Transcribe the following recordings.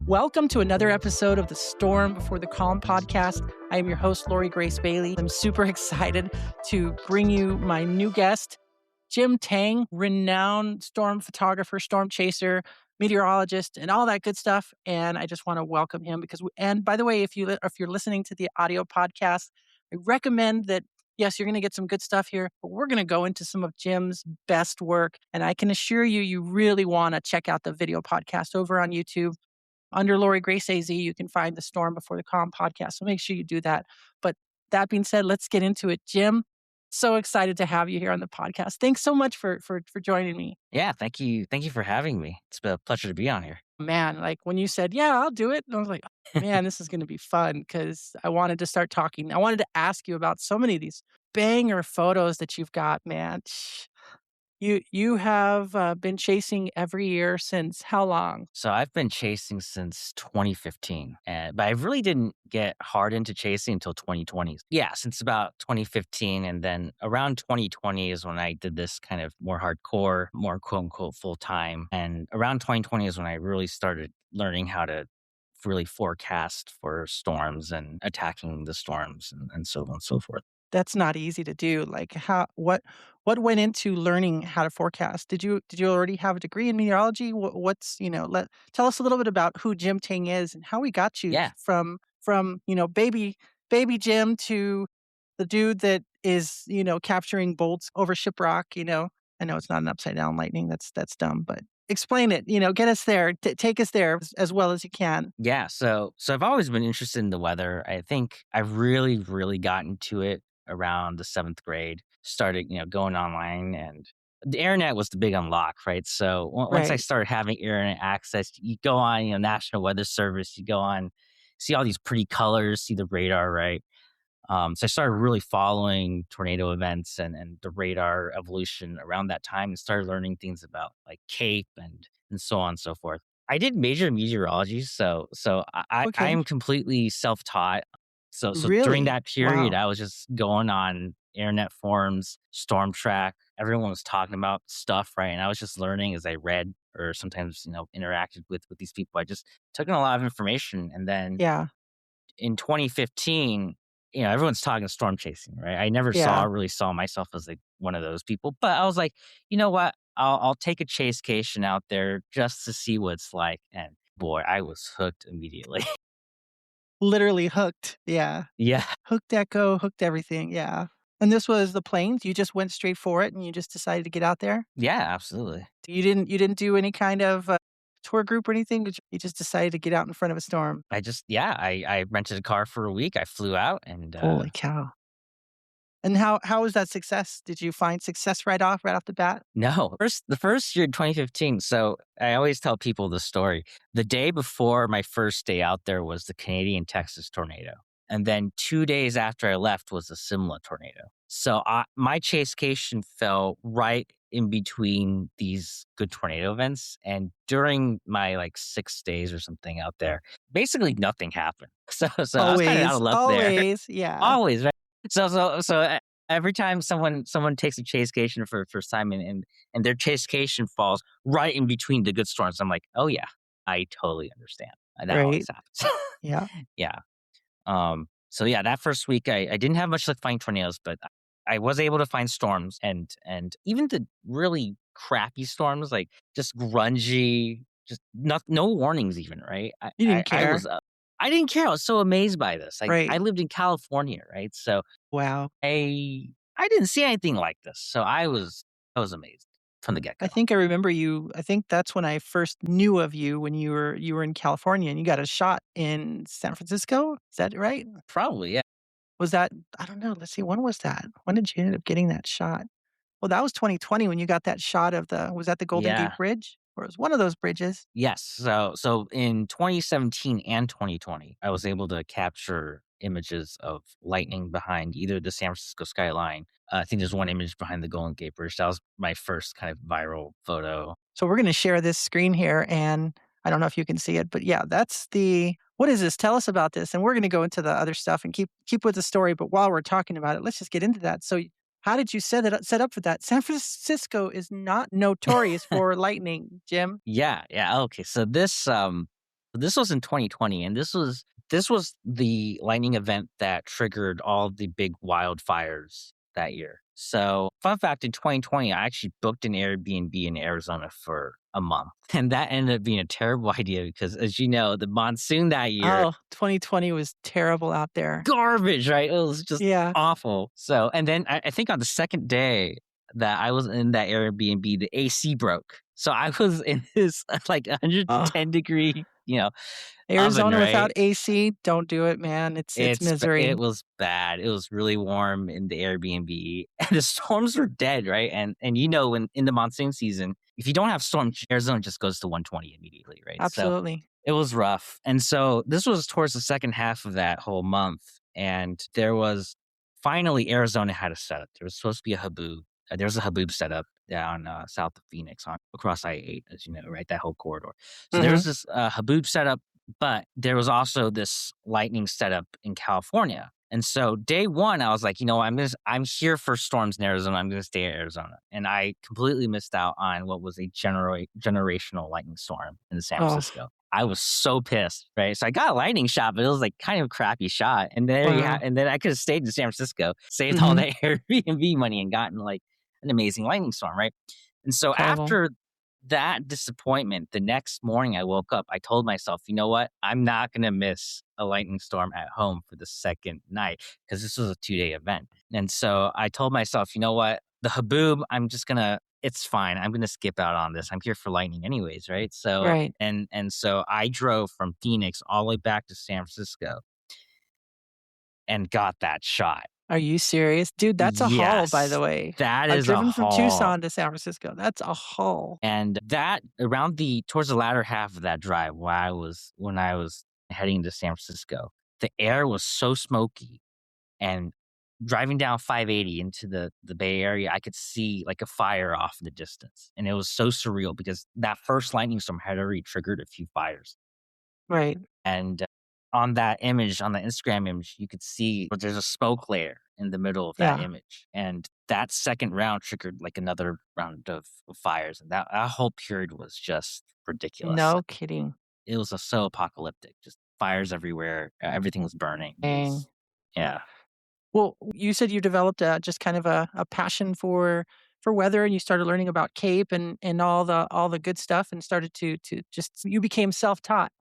Welcome to another episode of the Storm Before the Calm podcast. I am your host, Lori Grace Bailey. I'm super excited to bring you my new guest, Jim Tang, renowned storm photographer, storm chaser, meteorologist, and all that good stuff. And I just want to welcome him and by the way, if you're listening to the audio podcast, I recommend that. Yes, you're going to get some good stuff here, but we're going to go into some of Jim's best work. And I can assure you, you really want to check out the video podcast over on YouTube. Under Lori Grace AZ, you can find the Storm Before the Calm podcast. So make sure you do that. But that being said, let's get into it. Jim, so excited to have you here on the podcast. Thanks so much for joining me. Yeah, thank you. Thank you for having me. It's been a pleasure to be on here. Man, like when you said, yeah, I'll do it. And I was like, oh, man, this is going to be fun because I wanted to start talking. I wanted to ask you about so many of these banger photos that you've got, man. You have been chasing every year since how long? So I've been chasing since 2015, but I really didn't get hard into chasing until 2020. Yeah, since about 2015, and then around 2020 is when I did this kind of more hardcore, more quote unquote full time. And around 2020 is when I really started learning how to really forecast for storms and attacking the storms and so on and so forth. That's not easy to do. Like what went into learning how to forecast? Did you already have a degree in meteorology? Tell us a little bit about who Jim Tang is and how we got you from baby Jim to the dude that is, capturing bolts over shiprock, I know it's not an upside down lightning. That's dumb, but explain it, get us there, take us there as well as you can. Yeah. So I've always been interested in the weather. I think I really, really got into it around the 7th grade, started, going online, and the internet was the big unlock, right? So once I started having internet access, you go on, National Weather Service, you go on, see all these pretty colors, see the radar, right? So I started really following tornado events and the radar evolution around that time and started learning things about like CAPE and so on and so forth. I did major meteorology, so I am completely self-taught. So Really? during that period, Wow. I was just going on internet forums, Storm Track. Everyone was talking about stuff, right? And I was just learning as I read or sometimes, interacted with these people. I just took in a lot of information. And then in 2015, everyone's talking storm chasing, right? I never really saw myself as like one of those people, but I was like, you know what? I'll take a chasecation out there just to see what it's like. And boy, I was hooked immediately. Literally hooked. Yeah. Yeah. Hooked echo, hooked everything. Yeah. And this was the plains. You just went straight for it and you just decided to get out there? Yeah, absolutely. You didn't do any kind of tour group or anything? You just decided to get out in front of a storm? I rented a car for a week. I flew out and Holy cow. And how was that success? Did you find success right off the bat? No. The first year in 2015, so I always tell people the story. The day before my first day out there was the Canadian Texas tornado. And then 2 days after I left was the Simla tornado. So my chasecation fell right in between these good tornado events. And during my like 6 days or something out there, basically nothing happened. So I was kind of out of luck there. Always, yeah. Always, right? So every time someone takes a chasecation for the first time and their chasecation falls right in between the good storms, I'm like, oh yeah, I totally understand. That always happens. Yeah. Yeah. So yeah, that first week I didn't have much luck finding tornadoes, but I was able to find storms and even the really crappy storms, like just grungy, just no warnings even, right? You didn't care? I didn't care. I was so amazed by this. I lived in California, right? So wow. I didn't see anything like this. So I was amazed from the get-go. I think I remember you. I think that's when I first knew of you when you were in California and you got a shot in San Francisco. Is that right? Probably, yeah. Was that, I don't know. Let's see. When was that? When did you end up getting that shot? Well, that was 2020 when you got that shot of was that the Golden Gate Bridge? Or it was one of those bridges? Yes. So in 2017 and 2020, I was able to capture images of lightning behind either the San Francisco skyline. I think there's one image behind the Golden Gate Bridge. That was my first kind of viral photo. So we're going to share this screen here, and I don't know if you can see it, but yeah, that's what is this? Tell us about this. And we're going to go into the other stuff and keep with the story. But while we're talking about it, let's just get into that. So how did you set up for that? San Francisco is not notorious for lightning, Jim. Yeah. Okay. So this This was in 2020, and this was the lightning event that triggered all the big wildfires that year. So, fun fact, in 2020, I actually booked an Airbnb in Arizona for a month, and that ended up being a terrible idea because, as you know, the monsoon that year, Oh, 2020 was terrible out there. garbage, right? It was just Yeah. awful. So, and then I think on the second day that I was in that Airbnb, the AC broke. So I was in this like Ugh. 110-degree, oven, Arizona without right? AC, don't do it, man. It's It misery. was bad. It was really warm in the Airbnb, and the storms were dead, right? And when in the monsoon season, if you don't have storms, Arizona just goes to 120 immediately, right? So Absolutely. it was rough. And so this was towards the second half of that whole month, and there was finally Arizona had a setup. There was supposed to be a haboob. There was a haboob setup down south of Phoenix on across I-8, as you know, right? That whole corridor. So there was Mhm. this haboob setup, but there was also this lightning setup in California. And so day one, I was like, I'm here for storms in Arizona. I'm gonna stay in Arizona. And I completely missed out on what was a generational lightning storm in San Oh, Francisco. I was so pissed, right? So I got a lightning shot, but it was like kind of a crappy shot. And wow. and then I could have stayed in San Francisco, saved all Mhm. that Airbnb money, and gotten like an amazing lightning storm, right? And so Incredible. after that disappointment, the next morning I woke up, I told myself, you know what? I'm not going to miss a lightning storm at home for the second night because this was a 2-day event. And so I told myself, you know what? The haboob, it's fine. I'm going to skip out on this. I'm here for lightning anyways, right? So, Right. and so I drove from Phoenix all the way back to San Francisco and got that shot. Are you serious? Dude, that's a haul, by the Yes, way. that I've is a driven from haul. Tucson to San Francisco. That's a haul. And that around the towards the latter half of that drive, when I was heading to San Francisco, the air was so smoky, and driving down 580 into the Bay Area, I could see like a fire off in the distance, and it was so surreal because that first lightning storm had already triggered a few fires. Right. And on that image, on the Instagram image, you could see there's a smoke layer in the middle of that Yeah. image. And that second round triggered like another round of fires. And that whole period was just ridiculous. No kidding. It was so apocalyptic, just fires everywhere. Everything was burning. It Dang. was, yeah. Well, you said you developed just kind of a passion for weather, and you started learning about CAPE and all the good stuff, and started to just you became self-taught.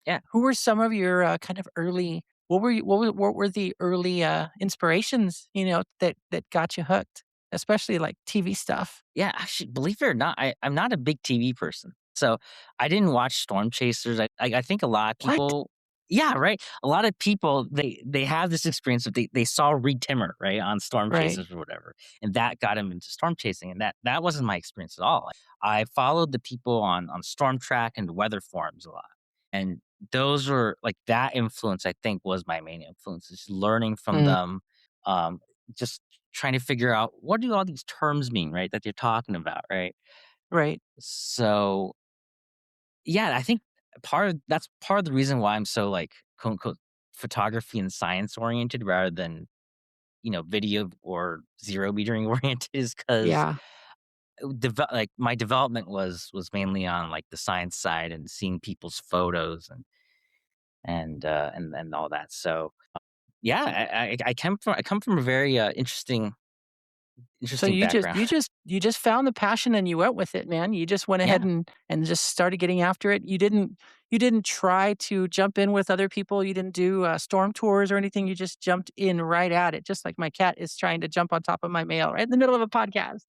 Yeah. Who were some of your kind of early what were the early inspirations, that got you hooked, especially like TV stuff? Yeah, actually, believe it or not, I'm not a big TV person. So I didn't watch Storm Chasers. I think a lot of What? people, yeah, right. A lot of people they have this experience that they saw Reed Timmer right on Storm Right. Chasers or whatever, and that got him into storm chasing. And that wasn't my experience at all. I followed the people on Storm Track and weather forums a lot, and those were like that influence. I think was my main influence, is learning from Mm, them. Um, just trying to figure out what do all these terms mean, right? That you're talking about, right? right. So yeah, I think that's part of the reason why I'm so like quote unquote photography and science oriented rather than video or zero metering oriented is because Yeah. like my development was mainly on like the science side and seeing people's photos and all that. So yeah, I come from a very So interesting background. you just found the passion and you went with it, man. You just went ahead Yeah. and just started getting after it. You didn't try to jump in with other people. You didn't do storm tours or anything. You just jumped in right at it, just like my cat is trying to jump on top of my mail right in the middle of a podcast.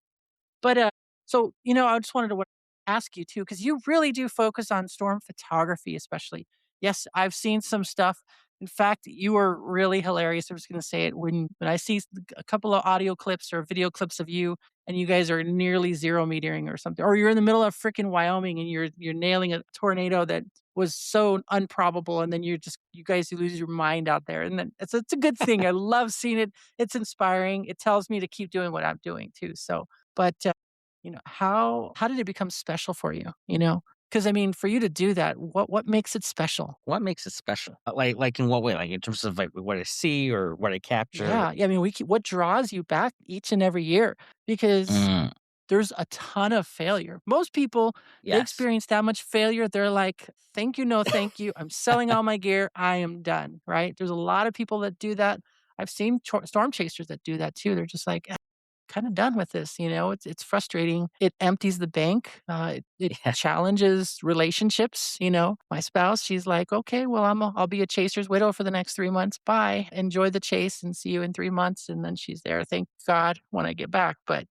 But, so, I just wanted to ask you too, because you really do focus on storm photography, especially. Yes, I've seen some stuff. In fact, you are really hilarious. I'm just going to say it when I see a couple of audio clips or video clips of you, and you guys are nearly zero metering or something, or you're in the middle of freaking Wyoming and you're nailing a tornado that was so improbable, and then you guys lose your mind out there, and then it's a good thing. I love seeing it. It's inspiring. It tells me to keep doing what I'm doing too. So, but how did it become special for you? Because I mean, for you to do that, what makes it special? What makes it special? Like in what way? Like in terms of like what I see or what I capture? Yeah, I mean, what draws you back each and every year? Because Mm. there's a ton of failure. Most people, they Yes. experience that much failure, they're like, "Thank you, no thank you. I'm selling all my gear. I am done," right? There's a lot of people that do that. I've seen storm chasers that do that too. They're just like, kind of done with this. It's frustrating. It empties the bank. It Yeah. challenges relationships. My spouse, she's like, okay, well, I'll be a chaser's widow for the next 3 months. Bye. Enjoy the chase and see you in 3 months. And then she's there. Thank God when I get back. But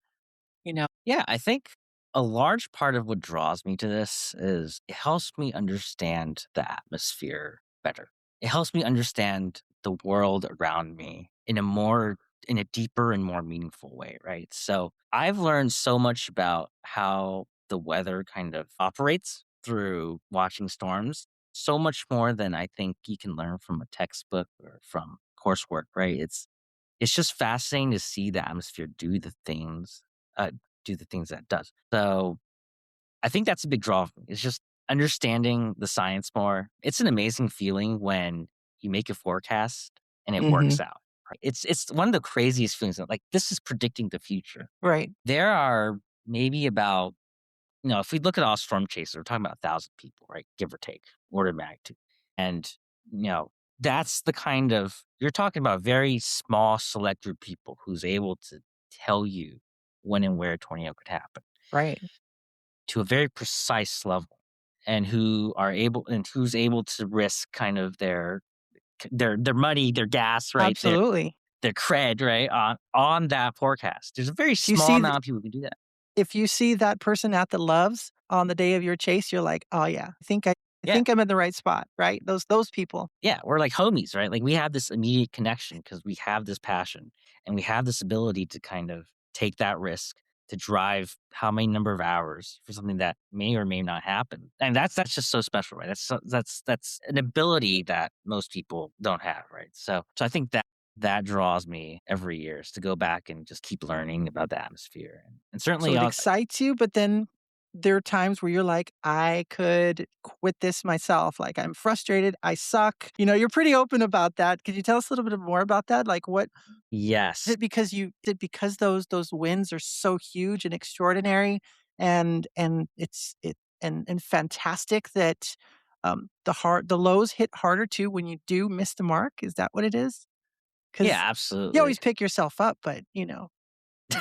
you know, Yeah, I think a large part of what draws me to this is it helps me understand the atmosphere better. It helps me understand the world around me in a deeper and more meaningful way, right? So, I've learned so much about how the weather kind of operates through watching storms, so much more than I think you can learn from a textbook or from coursework, right? It's just fascinating to see the atmosphere uh, do the things that it does. So I think that's a big draw for me. It's just understanding the science more. It's an amazing feeling when you make a forecast and it hmm works out. Right? It's one of the craziest feelings. Like this is predicting the future. right, There are maybe about if we look at all storm chasers, we're talking about 1,000 people, right? Give or take, order of magnitude. And, you know, that's the kind of, you're talking about a very small select group of people who's able to tell you when and where a tornado could happen right. to a very precise level and who's able to risk kind of their money, their gas, right? Absolutely. Their cred, right? On that forecast. There's a very If you small see amount of people who can do that. if you see that person at the Loves on the day of your chase, you're like, "Oh, yeah. I Yeah. think I'm in the right spot," right? Those people. Yeah, we're like homies, right? Like we have this immediate connection because we have this passion and we have this ability to kind of take that risk to drive how many number of hours for something that may or may not happen. And that's just so special, right? That's an ability that most people don't have, right? So I think that draws me every year is to go back and just keep learning about the atmosphere. And So certainly it also excites you, but then there are times where you're like, "I could quit this myself." Like, "I'm frustrated. I suck." You're pretty open about that. Could you tell us a little bit more about that? Like, what yes. is it because those wins are so huge and extraordinary and and fantastic that, the lows hit harder too when you do miss the mark? Is that what it is? Yeah, Because you absolutely. always pick yourself up, but,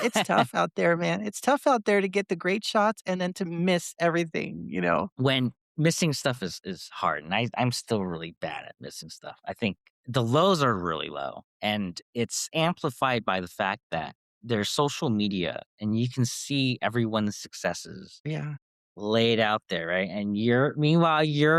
it's tough out there, man. It's tough out there to get the great shots and then to miss everything. When missing stuff is hard, and I'm still really bad at missing stuff. I think the lows are really low, and it's amplified by the fact that there's social media, and you can see everyone's successes Yeah. laid out there, right? And you're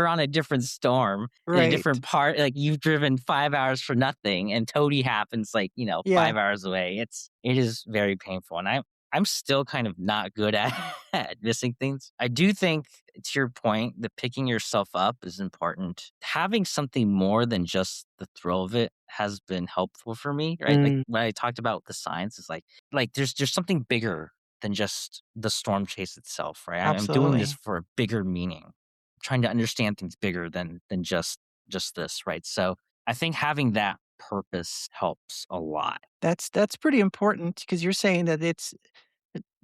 on a different storm in a Right. different part. Like you've driven 5 hours for nothing, and Toady happens like Yeah. 5 hours away. It is very painful, and I'm still kind of not good at at missing things. I do think to your point, the picking yourself up is important. Having something more than just the thrill of it has been helpful for me, right? Like Mm, when I talked about the science, is like there's something bigger than just the storm chase itself, right? I'm doing this absolutely. for a bigger meaning, trying to understand things bigger than just this, right? So I think having that purpose helps a lot. That's pretty important because 'cause you're saying that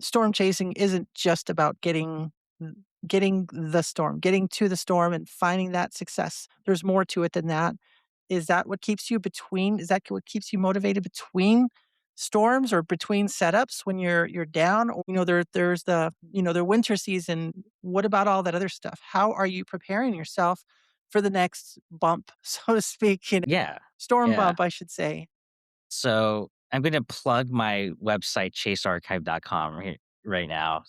storm chasing isn't just about getting the storm, getting to the storm and finding that success. There's more to it than that. Is that what keeps you motivated between storms or between setups when you're down? Or, there's the winter season. What about all that other stuff? How are you preparing yourself for the next bump, so to speak, Yeah, storm yeah. bump, I should say. So I'm going to plug my website chasearchive.com right now.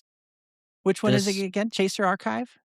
Which one is it This again? Chaser Archive?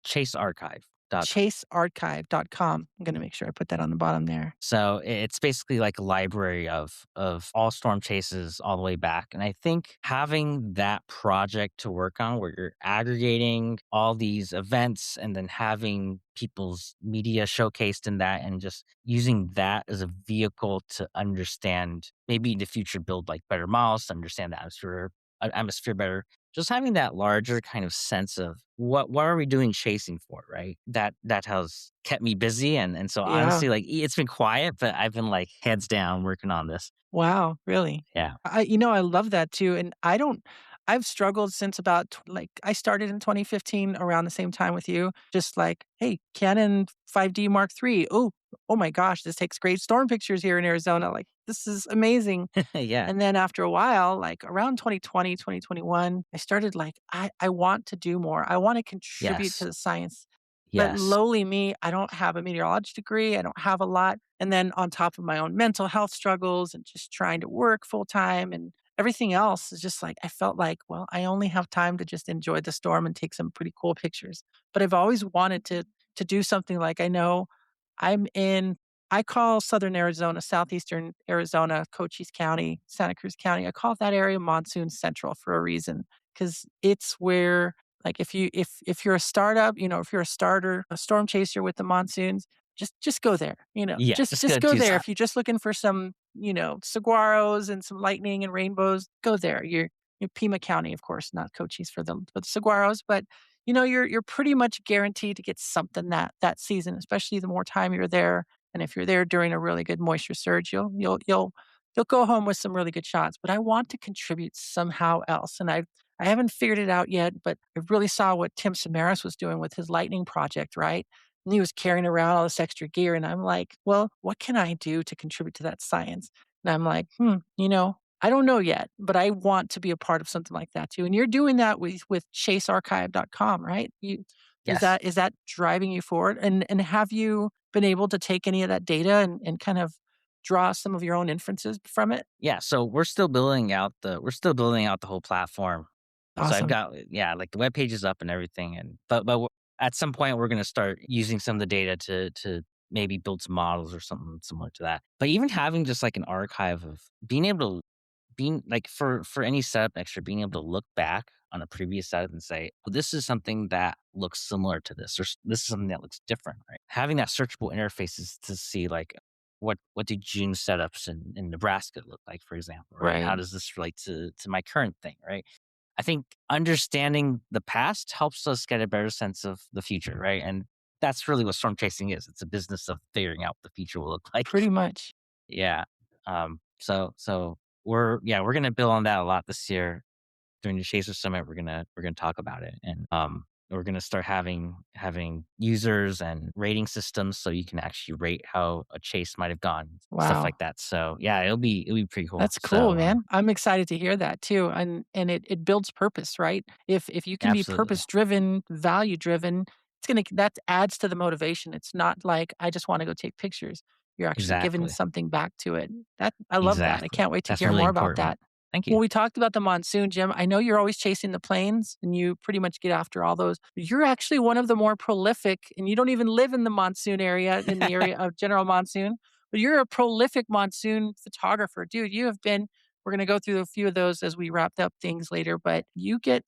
chasearchive.com. Chasearchive.com. I'm gonna make sure I put that on the bottom there. So it's basically like a library of all storm chases all the way back. And I think having that project to work on where you're aggregating all these events and then having people's media showcased in that and just using that as a vehicle to understand maybe in the future build like better models to understand the atmosphere better, just having that larger kind of sense of what are we doing chasing for, right? That has kept me busy, and so Yeah. honestly, like it's been quiet, but I've been like heads down working on this. Wow, really? Yeah. I love that too, and I don't I've struggled since about like I started in 2015 around the same time with you, just like, hey, Canon 5D Mark III. Oh my gosh, this takes great storm pictures here in Arizona. Like, this is amazing. Yeah. And then after a while, like around 2020, 2021, I started like, I want to do more. I want to contribute to Yes. the science. But Yes. lowly me, I don't have a meteorology degree. I don't have a lot. And then on top of my own mental health struggles and just trying to work full time and everything else is just like, I felt like, well, I only have time to just enjoy the storm and take some pretty cool pictures. But I've always wanted to do something like I know I'm in I call Southern Arizona, Southeastern Arizona, Cochise County, Santa Cruz County. I call that area monsoon central for a reason because it's where like if you're a startup, if you're a starter, a storm chaser with the monsoons, just go there. Yeah. Just Just just go go there. Tucson. If you're just looking for some, saguaros and some lightning and rainbows, go there. You're Pima County, of course, not Cochise for the saguaros, but you're pretty much guaranteed to get something that season, especially the more time you're there. And if you're there during a really good moisture surge, you'll go home with some really good shots. But I want to contribute somehow else, and I haven't figured it out yet. But I really saw what Tim Samaras was doing with his lightning project, right? And he was carrying around all this extra gear, and I'm like, well, what can I do to contribute to that science? And I'm like, I don't know yet, but I want to be a part of something like that too. And you're doing that with chasearchive.com, right? You is Yes. that driving you forward? And have you been able to take any of that data and kind of draw some of your own inferences from it? Yeah, so we're still building out the whole platform. So I've Awesome. got like the web page is up and everything, and but at some point we're gonna start using some of the data to maybe build some models or something similar to that. But even having just like an archive of being able to being like for any setup extra, being able to look back on a previous setup and say, "Oh, this is something that looks similar to this, or this is something that looks different," right? Having that searchable interfaces to see like what do June setups in Nebraska look like, for example, right? Right. How does this relate to my current thing, right? I think understanding the past helps us get a better sense of the future, right? And that's really what storm chasing is. It's a business of figuring out what the future will look like. Pretty much. Yeah. So we're gonna build on that a lot this year during the Chaser Summit. We're gonna talk about it, and we're gonna start having users and rating systems so you can actually rate how a chase might have gone, stuff Wow. like that. So yeah, it'll be pretty cool. That's cool, So man. I'm excited to hear that too. And it builds purpose, right? If you can be absolutely, purpose driven, value driven, that adds to the motivation. It's not like I just want to go take pictures. You're actually giving exactly, something back to it. That I love that. I exactly. can't wait to That's hear really more about important. that. Thank you. Well, we talked about the monsoon, Jim. I know you're always chasing the planes and you pretty much get after all those. You're actually one of the more prolific, and you don't even live in the monsoon area, in the area of general monsoon, but you're a prolific monsoon photographer. Dude, we're going to go through a few of those as we wrapped up things later, but you get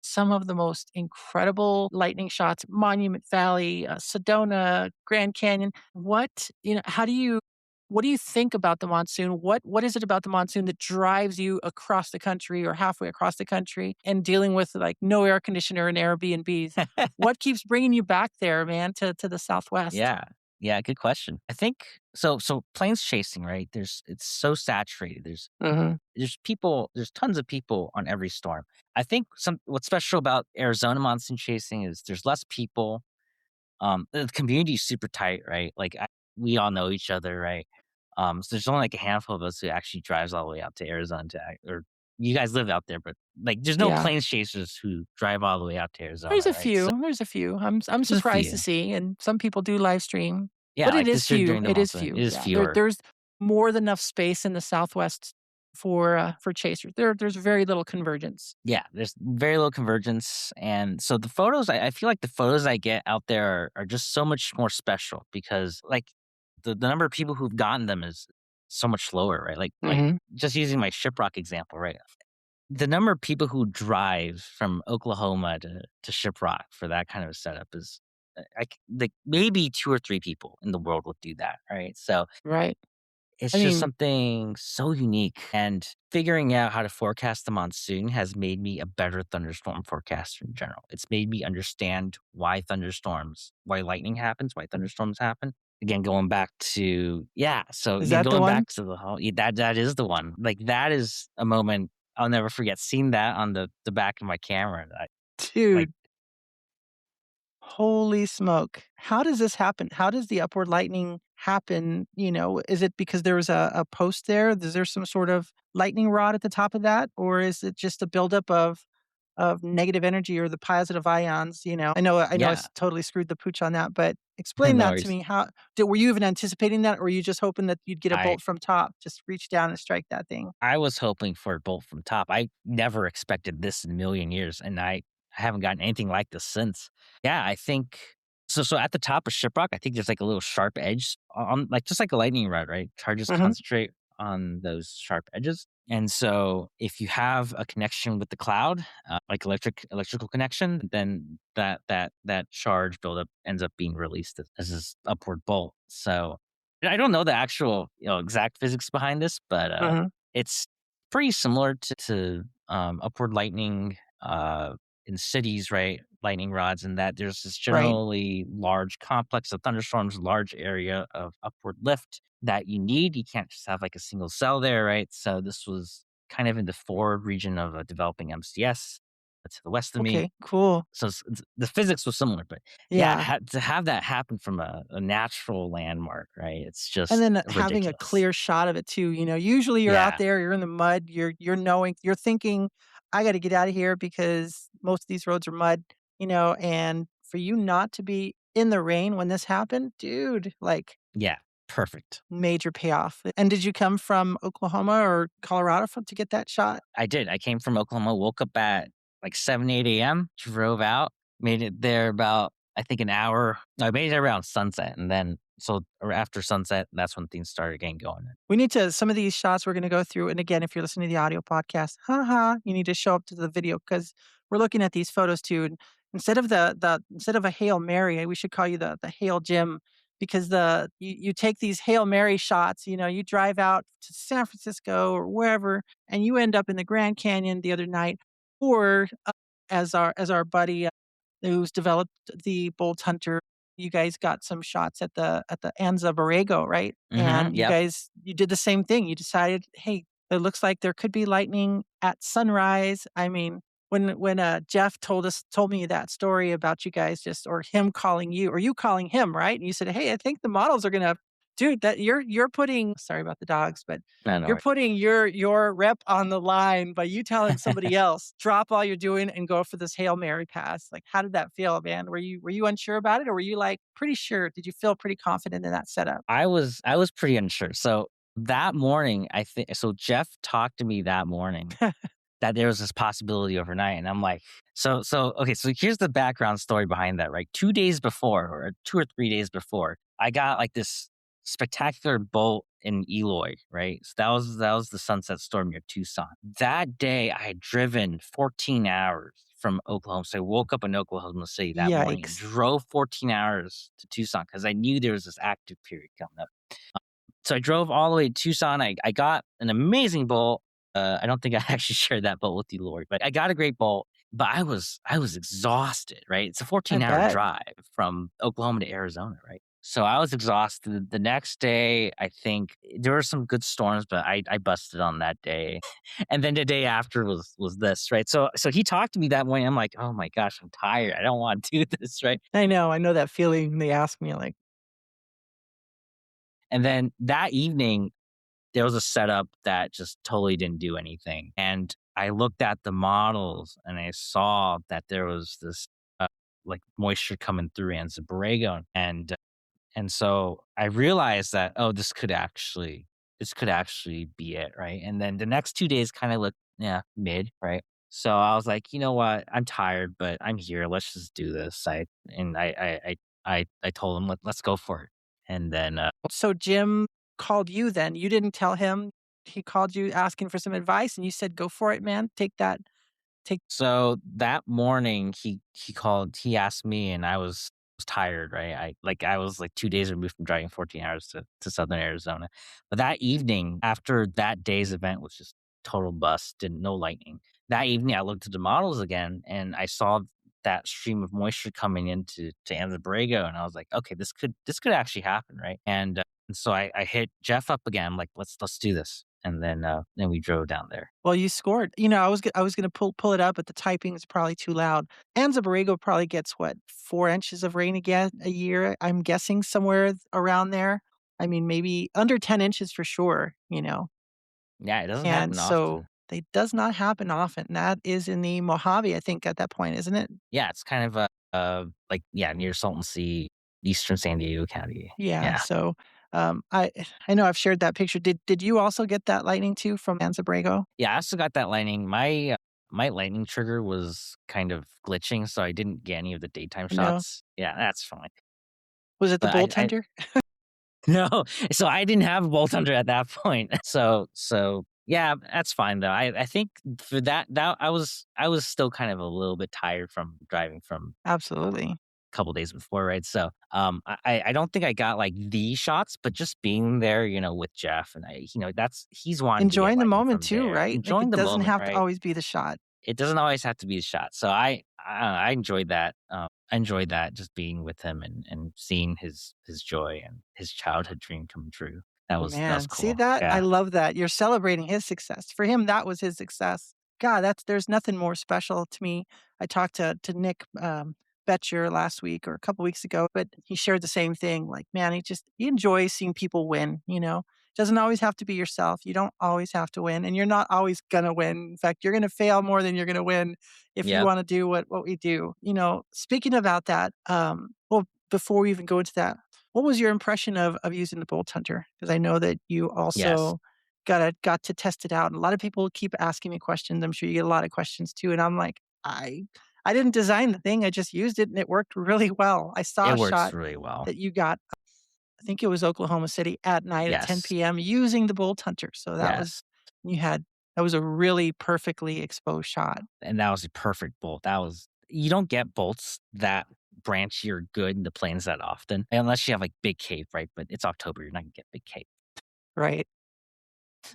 some of the most incredible lightning shots, Monument Valley, Sedona, Grand Canyon. What do you think about the monsoon? What is it about the monsoon that drives you across the country or halfway across the country and dealing with like no air conditioner and Airbnbs? What keeps bringing you back there, man, to the Southwest? Yeah. Yeah, good question. I think so planes chasing, right? It's so saturated. Hmm. There's tons of people on every storm. I think what's special about Arizona monsoon chasing is there's less people. The community is super tight, right? Like we all know each other, right? So there's only like a handful of us who actually drives all the way out to Arizona or you guys live out there, but like there's no Yeah. planes chasers who drive all the way out to Arizona, There's a right? So few. There's a few. I'm there's a surprised to few. see, and some people do live stream, Yeah, but it like is this year few. during the It is monsoon, few. it is Yeah, fewer. there's more than enough space in the Southwest for chasers. There's very little convergence. Yeah, there's very low convergence, and so the photos, I feel like the photos I get out there are just so much more special because, like, the number of people who've gotten them is so much lower, right? Like Hmm. just using my Shiprock example, right? The number of people who drive from Oklahoma to Shiprock for that kind of a setup is, like maybe 2 or 3 people in the world would do that, right? So Right. it's I just mean, something so unique, and figuring out how to forecast the monsoon has made me a better thunderstorm forecaster in general. It's made me understand why lightning happens, why thunderstorms happen. Again, going back to yeah, so is again, that the going one? back to the whole yeah, that is the one. Like, that is a moment I'll never forget seeing that on the back of my camera. Like, Dude, holy smoke. How does this happen? How does the upward lightning happen? Is it because there was a post there? Is there some sort of lightning rod at the top of that? Or is it just a buildup of negative energy or the positive ions? I know yeah, totally screwed the pooch on that, but explain no that to worries. me. Were you even anticipating that, or were you just hoping that you'd get a I bolt from top, just reach down and strike that thing? I was hoping for a bolt from top. I never expected this in a million years, and I haven't gotten anything like this since. Yeah, I think so. So at the top of Shiprock, I think there's like a little sharp edge on, like just like a lightning rod, right? Charges Mhm. concentrate on those sharp edges, and so if you have a connection with the cloud, like electrical connection, then that charge buildup ends up being released as this upward bolt. So I don't know the actual exact physics behind this, but Mhm. it's pretty similar to upward lightning in cities, right? Lightning rods, and that there's this Right. generally large complex of thunderstorms, large area of upward lift that you need. You can't just have like a single cell there, right? So this was kind of in the forward region of a developing MCS to the west of me. Okay, cool. So the physics was similar, but yeah, Yeah. to have that happen from a natural landmark, right? It's And just then having a ridiculous. clear shot of it too, usually you're out Yeah, there, you're in the mud, you're thinking, "I gotta get out of here because most of these roads are mud," and for you not to be in the rain when this happened, dude, like, yeah, perfect. major payoff. And did you come from Oklahoma or Colorado to get that shot? I did. I came from Oklahoma, woke up at like 7, 8 AM, drove out, made it there about, I think, an hour. No, I made it around sunset. And then, so or after sunset, that's when things started getting going. We need to some of these shots we're gonna go through, and again, if you're listening to the audio podcast, you need to show up to the video because 'cause we're looking at these photos too, and instead of a Hail Mary, we should call you the Hail Jim because you take these Hail Mary shots, you drive out to San Francisco or wherever, and you end up in the Grand Canyon the other night, or, as our buddy who's developed the Bolt Hunter. You guys got some shots at the Anza Borrego, right? And you Yep. guys you did the same thing. You decided, hey, it looks like there could be lightning at sunrise. I mean, when Jeff told me that story about you guys just or him calling you or you calling him, right? And you said, hey, I think the models are gonna dude, that you're putting sorry about the dogs, but No, no you're worries. putting your rep on the line by you telling somebody else, "Drop all you're doing and go for this Hail Mary pass." Like, how did that feel, man? Were you unsure about it, or were you, like, pretty sure? Did you feel pretty confident in that setup? I was pretty unsure. So that morning, I think so Jeff talked to me that morning that there was this possibility overnight, and I'm like, okay, so here's the background story behind that, right? 2 days before, or 2 or 3 days before, I got, like, this spectacular bolt in Eloy, right? So that was the sunset storm near Tucson. That day, I had driven 14 hours from Oklahoma, so I woke up in Oklahoma City that morning and Yikes. drove 14 hours to Tucson because I knew there was this active period coming up. So I drove all the way to Tucson. I got an amazing bolt. I don't think I actually shared that bolt with you, Lori, but I got a great bolt. But I was exhausted, right? It's a I 14-hour bet. drive from Oklahoma to Arizona, right? So I was exhausted. The next day, I think there were some good storms, but I busted on that day. And then the day after was this, right? So he talked to me that morning. I'm like, oh my gosh, I'm tired. I don't want to do this, right? I know that feeling. They ask me, like, And then that evening, there was a setup that just totally didn't do anything. And I looked at the models and I saw that there was this like moisture coming through Anza Borrego. And so I realized that, oh, this could actually be it, right? And then the next 2 days kind of looked, yeah, mid, right? So I was like, you know what? I'm tired, but I'm here. Let's just do this. I told him, let's go for it. And then so Jim called you then. You didn't tell him. He called you asking for some advice, and you said, "Go for it, man. Take that. Take." So that morning, he called. He asked me, and I was tired, right? I was like 2 days removed from driving 14 hours to Southern Arizona. But that evening, after that day's event was just total bust and no lightning. That evening, I looked at the models again, and I saw that stream of moisture coming into Anza Borrego, and I was like, okay, this could actually happen, right? And so I hit Jeff up again. I'm like, let's do this. and then we drove down there. Well, you scored. I was gonna pull it up, but the typing is probably too loud. Anza Borrego probably gets what, 4 inches of rain again a year, I'm guessing somewhere around there. I mean, maybe under 10 inches for sure, you know? Yeah, it doesn't And happen so often. it does not happen often. That is in the Mojave, I think, at that point, isn't it? Yeah, it's kind of like, yeah, near Salton Sea, eastern San Diego County. Yeah, Yeah. so, I know I've shared that picture. Did you also get that lightning too from Anza Borrego? Yeah, I also got that lightning. My lightning trigger was kind of glitching, so I didn't get any of the daytime No? shots. Yeah, that's fine. Was it the But I Bulltender? no, so I didn't have a bolt under at that point. So yeah, that's fine though. I think for that I was still kind of a little bit tired from driving from Absolutely. a couple days before, right? So I don't think I got like the shots, but just being there, with Jeff and that's he's wanted to get Enjoying the lightning moment from too, there, right? Like, enjoying it the doesn't moment, have to right? always be the shot. It doesn't always have to be a shot. So I enjoyed that. I enjoyed that just being with him and seeing his joy and his childhood dream come true. That was Man, see cool. that? I Yeah. love that. You're celebrating his success. For him, that was his success. God, there's nothing more special to me. I talked to Nick Betcher last week or a couple weeks ago, but he shared the same thing. Like, man, he enjoys seeing people win. Doesn't always have to be yourself. You don't always have to win, and you're not always gonna win. In fact, you're gonna fail more than you're gonna win if you Yep. want to do what we do. Speaking about that, well, before we even go into that, what was your impression of using the Bolt Hunter? Because I know that you Yes. also got to test it out, and a lot of people keep asking me questions. I'm sure you get a lot of questions too, and I'm like, I didn't design the thing, I just used it, and it worked really well. I saw It a works shot really well. that you got, I think it was Oklahoma City at night at Yes. 10 PM using the Bolt Hunter, so Yes. that was a really perfectly exposed shot. And that was a perfect bolt. That was you don't get bolts that branchy or good in the plains that often, unless you have like big cape, right? But it's October, you're not gonna get big cape. Right.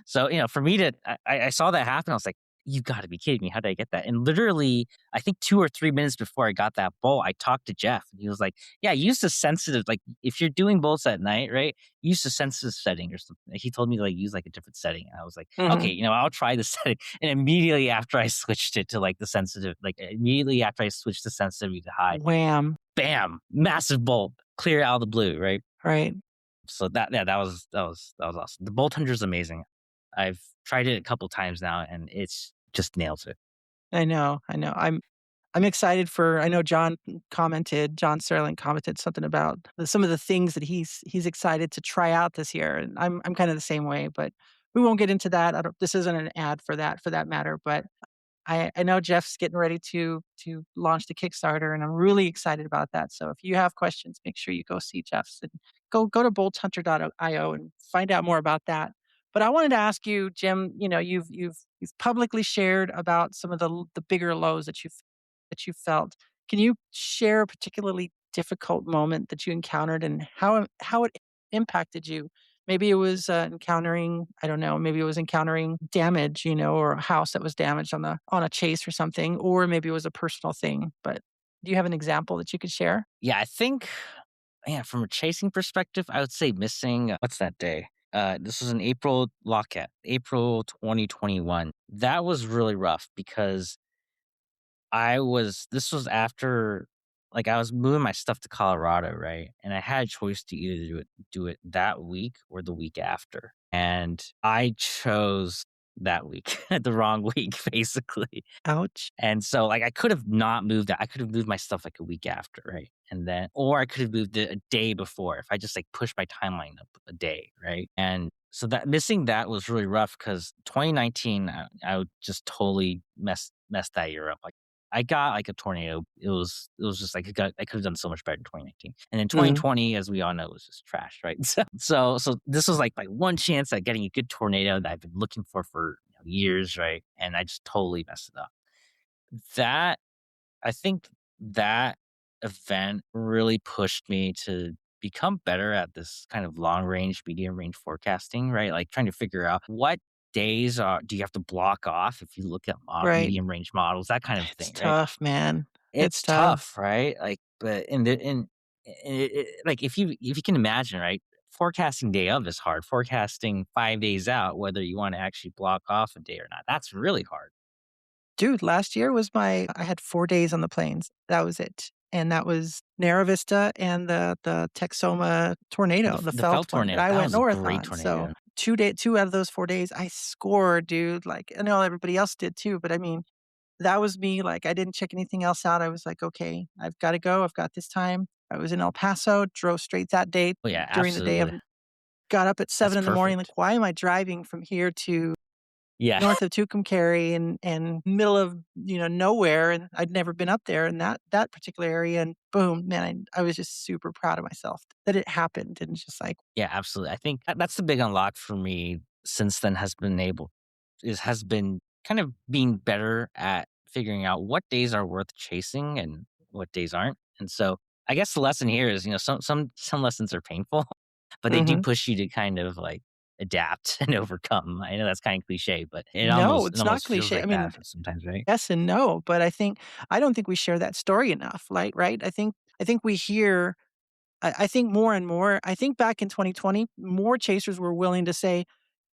So, for me to I saw that happen, I was like, "You gotta be kidding me, how did I get that?" And literally, I think 2 or 3 minutes before I got that bolt, I talked to Jeff, and he was like, "Yeah, use the sensitive like, if you're doing bolts at night, right, use the sensitive setting or something." Like, he told me to, like, use, like, a different setting, and I was like, "Okay, Mhm. I'll try the setting." And immediately after I switched it to, like, the sensitive like, immediately after I switched the sensitivity to high, Wham. bam, massive bolt, clear out of the blue, right? Right. So that was awesome. The bolt hunter is amazing. I've tried it a couple times now, and it's just nails it. I know, I know. I'm excited for I know John Sterling commented something about some of the things that he's excited to try out this year, and I'm kinda the same way, but we won't get into that. I don't This isn't an ad for that matter, but I know Jeff's getting ready to launch the Kickstarter, and I'm really excited about that. So if you have questions, make sure you go see Jeff's and go to bolthunter.io and find out more about that. But I wanted to ask you, Jim, you've publicly shared about some of the bigger lows that you felt. Can you share a particularly difficult moment that you encountered and how it impacted you? Maybe it was encountering, I don't know, maybe it was encountering damage, or a house that was damaged on a chase or something, or maybe it was a personal thing. But do you have an example that you could share? Yeah, I think, yeah, from a chasing perspective, I would say missing what's that day? This was an April locket, April 2021. That was really rough because this was after, like, I was moving my stuff to Colorado, right? And I had a choice to either do it that week or the week after. And I chose that week, the wrong week, basically. Ouch. And so, like, I could have not moved that. I could have moved my stuff like a week after, right? And then, or I could have moved it a day before if I just like pushed my timeline up a day, right? And so that missing that was really rough because 2019, I would just totally messed that year up. Like, I got like a tornado. It was just like I could have done so much better in 2019. And then Mm, 2020, as we all know, was just trash, right? So this was like my one chance at getting a good tornado that I've been looking for years, right? And I just totally messed it up. That I think that event really pushed me to become better at this kind of long range, medium range forecasting, right? Like trying to figure out what days do you have to block off if you look at right. medium range models, that kind of It's thing, right? tough, man. It's It's tough. tough, right? Like, but like if you can imagine, right? forecasting day of is hard. Forecasting 5 days out, whether you wanna actually block off a day or not, that's really hard. Dude, last year was I had 4 days on the plains. That was it. And that was Narra Vista and the Texoma tornado, the The felt felt one that tornado, I that went was a north great on. So tornado. 2 out of those 4 days, I scored, dude. Like, I know everybody else did too, but I mean, that was me. Like, I didn't check anything else out. I was like, "Okay, I've gotta go. I've got this time." I was in El Paso, drove straight that day Oh, yeah, during the day of absolutely. got up at That's 7 in the morning, like, perfect. "Why am I driving from here to Yeah. north of Tucumcari and middle of, nowhere?" And I'd never been up there in that particular area, and boom, man, I was just super proud of myself that it happened, and just like Yeah, absolutely. I think that's the big unlock for me since then has been kind of being better at figuring out what days are worth chasing and what days aren't. And so I guess the lesson here is, some lessons are painful, but they do mhm. push you to kind of like adapt and overcome. I know that's kind of cliche, but No, it it's not almost feels cliche. I like mean, that sometimes, right? yes and no, but I don't think we share that story enough, like, right? I think we hear I think more and more I think back in 2020, more chasers were willing to say,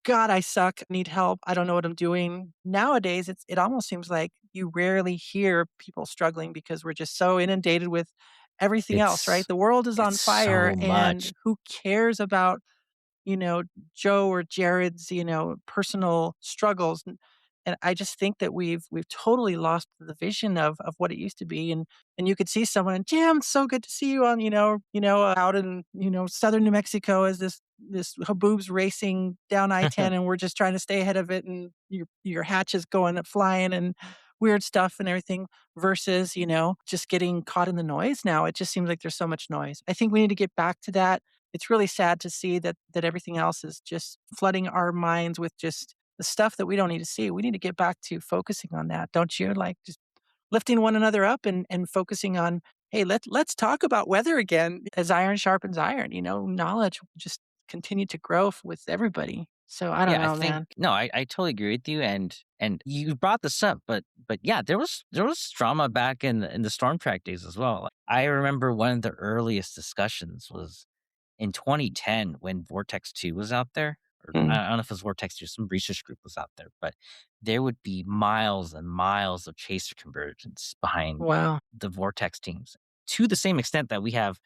"God, I suck, need help, I don't know what I'm doing." Nowadays, it almost seems like you rarely hear people struggling because we're just so inundated with everything else, right? It's The world is it's on fire, so much. and who cares about you know, Joe or Jared's, personal struggles. And I just think that we've totally lost the vision of what it used to be. And you could see someone and Jim, so good to see you on, out in, southern New Mexico as this haboob's racing down I-10 and we're just trying to stay ahead of it and your hatch is going flying and weird stuff and everything versus, just getting caught in the noise now. It just seems like there's so much noise. I think we need to get back to that. It's really sad to see that everything else is just flooding our minds with just the stuff that we don't need to see. We need to get back to focusing on that, don't you? Like just lifting one another up and focusing on, hey, let's talk about weather again. As iron sharpens iron, knowledge will just continue to grow with everybody. So I don't Yeah, I know, think man. no, I totally agree with you, and you brought this up, but yeah, there was drama back in the storm track days as well. Like, I remember one of the earliest discussions was in 2010 when Vortex 2 was out there, or Mm, I don't know if it was Vortex 2, some research group was out there, but there would be miles and miles of chaser convergence behind wow. the Vortex teams to the same extent that we have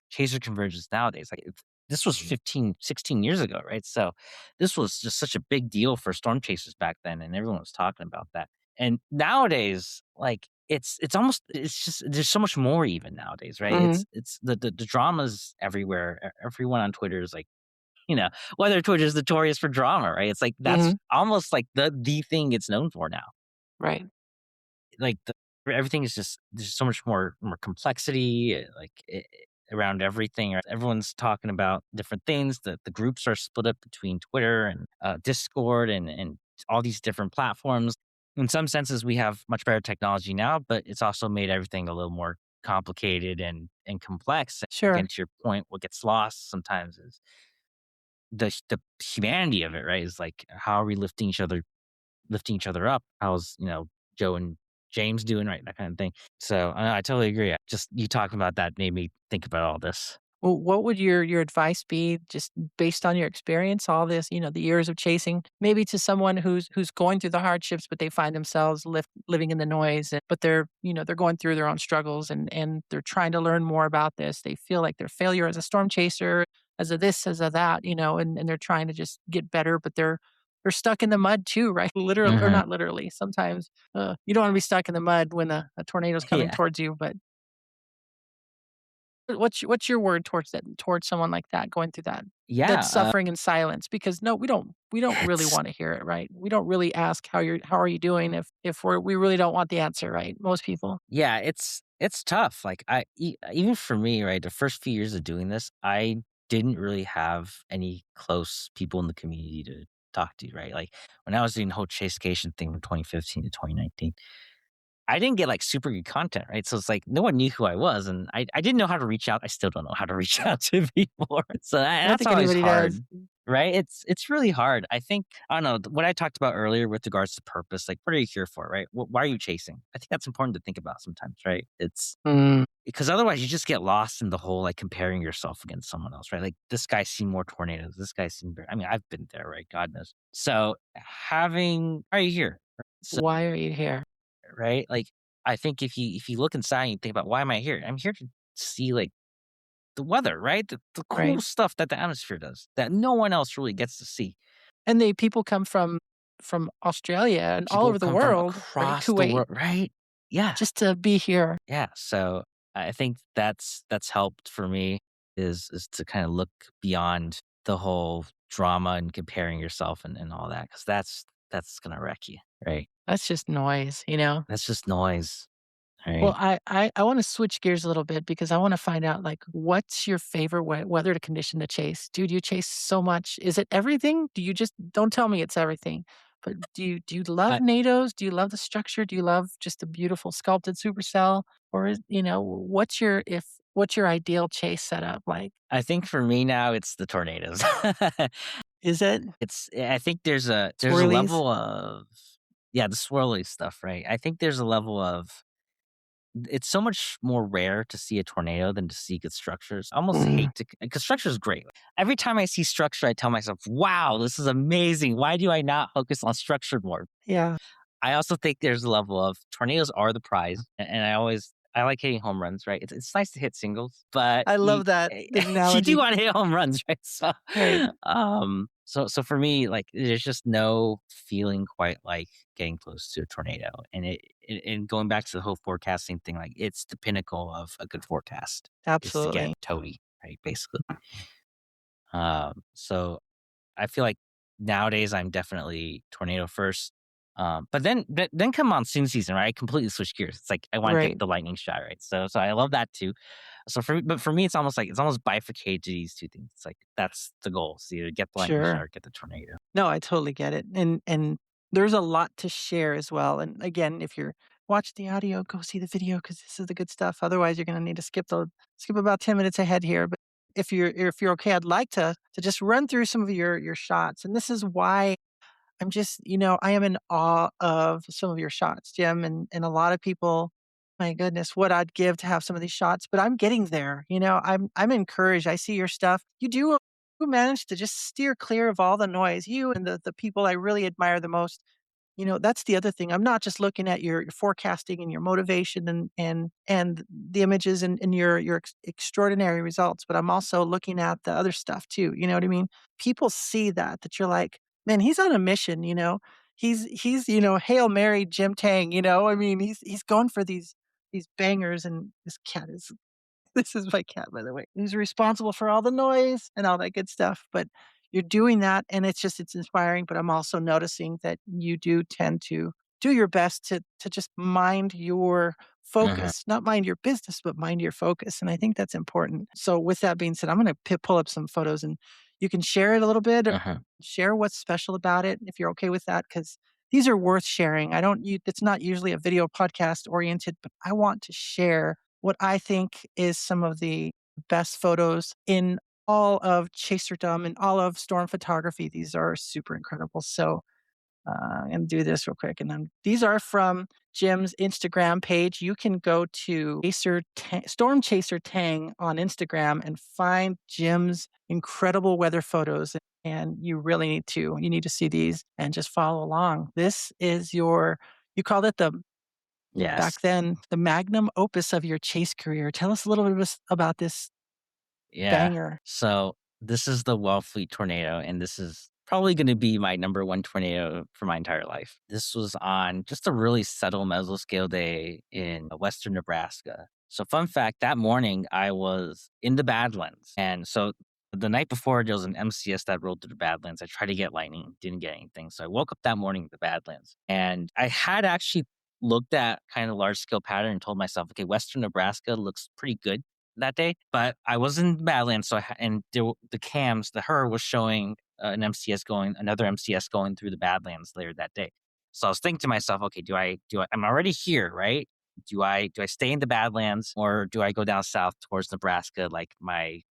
chaser convergence nowadays. Like this was 15, 16 years ago, right? So this was just such a big deal for storm chasers back then, and everyone was talking about that. And nowadays, like it's just there's so much more even nowadays, right? Hmm. It's the dramas everywhere. Everyone on Twitter is like, whether Twitter is notorious for drama, right? It's like that's Hmm. almost like the thing it's known for now. Right. Like everything is just there's so much more complexity around everything. Everyone's talking about different things. The groups are split up between Twitter and Discord and all these different platforms. In some senses, we have much better technology now, but it's also made everything a little more complicated and complex. Again, Sure. to your point, what gets lost sometimes is the humanity of it, right? Is like how are we lifting each other up. How's, Joe and James doing, right? That kind of thing. So I totally agree. Just you talking about that made me think about all this. Well, what would your advice be just based on your experience, all this, the years of chasing, maybe to someone who's going through the hardships, but they find themselves living in the noise, but they're going through their own struggles and they're trying to learn more about this. They feel like their failure as a storm chaser, as a this, as a that, and they're trying to just get better, but they're stuck in the mud too, right? Literally or Hmm. not literally. Sometimes you don't want to be stuck in the mud when a tornado is coming Yeah. towards you, but what's your word towards someone like that going through that? Yeah. That's suffering in silence because no, we don't really It's wanna hear it, right? We don't really ask how are you doing if we really don't want the answer, right? Most people. yeah, it's tough. Like even for me, right, the first few years of doing this, I didn't really have any close people in the community to talk to, right? Like when I was doing the whole Chasecation thing from 2015 to 2019, I didn't get like super good content, right? So it's like no one knew who I was, and I didn't know how to reach out. I still don't know how to reach out to people. So I don't that's think always anybody does. hard, right? It's really hard. I think I don't know what I talked about earlier with regards to purpose. Like, what are you here for, right? Why are you chasing? I think that's important to think about sometimes, right? It's Mm, because otherwise you just get lost in the whole like comparing yourself against someone else, right? Like this guy's seen more tornadoes. This guy's seen. I mean, I've been there, right? God knows. So having, why are you here? So why are you here? right, like I think if you look inside and you think about why am I here? I'm here to see like the weather, right? The Right. cool stuff that the atmosphere does that no one else really gets to see. And they people come from Australia and all People over the come from world, right? across the Kuwait, world, right? Yeah, just to be here. yeah. So I think that's helped for me is to kind of look beyond the whole drama and comparing yourself and all that because that's gonna wreck you, right? That's just noise, you know? That's just noise, Well, right? I wanna switch gears a little bit because I wanna find out, like, what's your favorite weather to condition to chase? Dude, you chase so much. Is it everything? Do you just don't tell me it's everything, but do you love I NATOs? Do you love the structure? Do you love just a beautiful sculpted supercell? Or is what's your ideal chase setup like? I think for me now it's the tornadoes. Is it I think there's a swirlies? level of yeah, the swirly stuff, right? I think there's a level of it's so much more rare to see a tornado than to see good structures. I almost Mm, hate to because structure is great. Every time I see structure, I tell myself, "Wow, this is amazing. Why do I not focus on structure more?" yeah. I also think there's a level of tornadoes are the prize, and I like hitting home runs, right? It's nice to hit singles, but I you love that you do analogy. want to hit home runs, right? So, Right. so for me, like, there's just no feeling quite like getting close to a tornado, and going back to the whole forecasting thing, like, it's the pinnacle of a good forecast is to get Absolutely. toady, right? Basically, so I feel like nowadays I'm definitely tornado first. But then come monsoon season, right? I completely switch gears. It's like I want to get Right. the lightning shot, right? So I love that too. But for me, it's almost like it's almost bifurcated to these two things. It's like that's the goal. So either get the lightning shot Sure. or get the tornado. No, I totally get it, and there's a lot to share as well, and again, if you're watch the audio, go see the video because this is the good stuff, otherwise you're gonna need to skip about 10 minutes ahead here, but if you're okay, I'd like to just run through some of your shots, and this is why I'm just I am in awe of some of your shots, Jim, and a lot of people, my goodness, what I'd give to have some of these shots, but I'm getting there, I'm encouraged. I see your stuff. You manage to just steer clear of all the noise. You and the people I really admire the most. That's the other thing. I'm not just looking at your forecasting and your motivation and the images and your extraordinary results, but I'm also looking at the other stuff too. You know what I mean? People see that you're like, man, he's on a mission. He's Hail Mary Jim Tang. I mean, he's going for these bangers, and this cat is this is my cat, by the way. He's responsible for all the noise and all that good stuff, but you're doing that, and it's inspiring, but I'm also noticing that you do tend to do your best to just mind your Hmm. focus, not mind your business, but mind your focus, and I think that's important. So with that being said, I'm gonna pull up some photos, and you can share it a little bit or Hmm. share what's special about it if you're okay with that, because these are worth sharing. I don't you It's not usually a video podcast oriented, but I want to share what I think is some of the best photos in all of Chaserdom and all of storm photography. These are super incredible. So I'm gonna do this real quick, and then these are from Jim's Instagram page. You can go to Storm Chaser Tang on Instagram and find Jim's incredible weather photos. And you need to see these and just follow along. This is you called it Yes. back then, the magnum opus of your chase career. Tell us a little bit about this Yeah. banger. So this is the Wellfleet tornado, and this is probably going to be my number one tornado for my entire life. This was on just a really subtle mesoscale day in western Nebraska. So, fun fact, that morning I was in the Badlands. And so the night before, there was an MCS that rolled through the Badlands. I tried to get lightning, didn't get anything. So I woke up that morning in the Badlands. And I had actually looked at kind of large scale pattern and told myself, okay, western Nebraska looks pretty good that day, but I was in Badlands, so the cams, the her was showing another MCS going through the Badlands later that day. So I was thinking to myself, okay, I'm already here, right? Do I stay in the Badlands or do I go down south towards Nebraska like my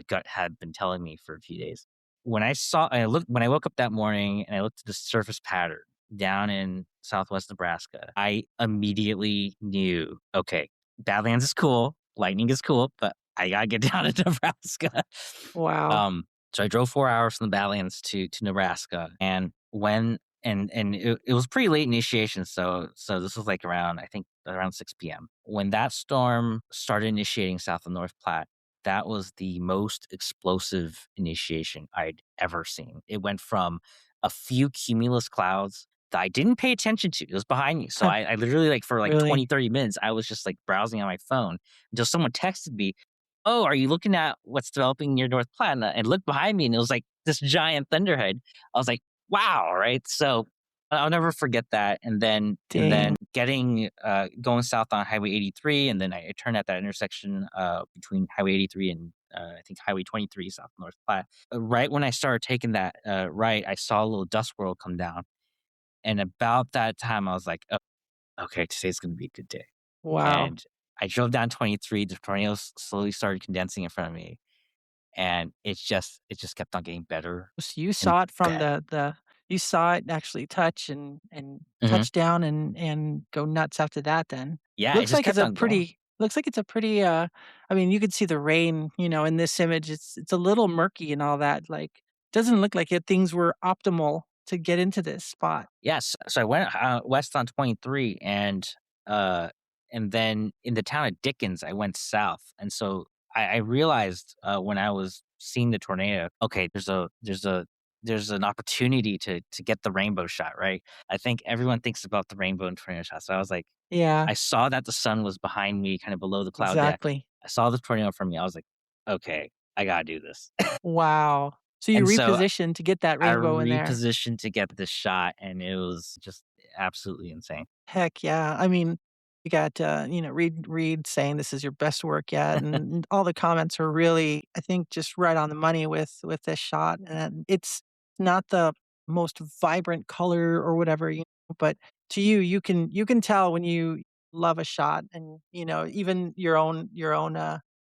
gut had been telling me for a few days? when I woke up that morning and I looked at the surface pattern down in Southwest Nebraska, I immediately knew, okay, Badlands is cool, lightning is cool, but I gotta get down to Nebraska. Wow. Um, so I drove 4 hours from the Badlands to Nebraska, and when and it was pretty late initiation, so this was, like, around, I think, around 6 p.m. When that storm started initiating south of North Platte, that was the most explosive initiation I'd ever seen. It went from a few cumulus clouds that I didn't pay attention to. It was behind me. So I literally, like, for like Really? 20, 30 minutes, I was just like browsing on my phone until someone texted me, "Oh, are you looking at what's developing near North Platte?" And looked behind me and it was like this giant thunderhead. I was like, wow, right? So I'll never forget that. And then Dang. going south on Highway 83, and then I turned at that intersection between Highway 83 and I think Highway 23 south of North Platte. Right when I started taking that right, I saw a little dust swirl come down, and about that time, I was like, "Oh, okay, today's gonna be a good day." Wow. And I drove down 23. The tornadoes slowly started condensing in front of me, and it just kept on getting better So you and saw it from better. the you saw it actually touch and Mhm. touch down and go nuts after that then. Yeah, it just kept on going. Looks like it's a pretty, I mean, you could see the rain, in this image. It's a little murky and all that, like, doesn't look like things were optimal to get into this spot. Yes, so I went, west on 23, uh, and then in the town of Dickens, I went south, and so I realized, when I was seeing the tornado, okay, there's an opportunity to get the rainbow shot, right? I think everyone thinks about the rainbow and tornado shot, so I was like, Yeah, I saw that the sun was behind me, kind of below the cloud deck. exactly. I saw the tornado from me, I was like, "Okay, I gotta do this." Wow. So you And so repositioned to get that I rainbow in there. repositioned to get this shot, and it was just absolutely insane. Heck yeah. I mean, you got, Reed saying this is your best work yet, and all the comments are really, I think, just right on the money with this shot, and it's not the most vibrant color or whatever, but to you, you can tell when you love a shot and, even your own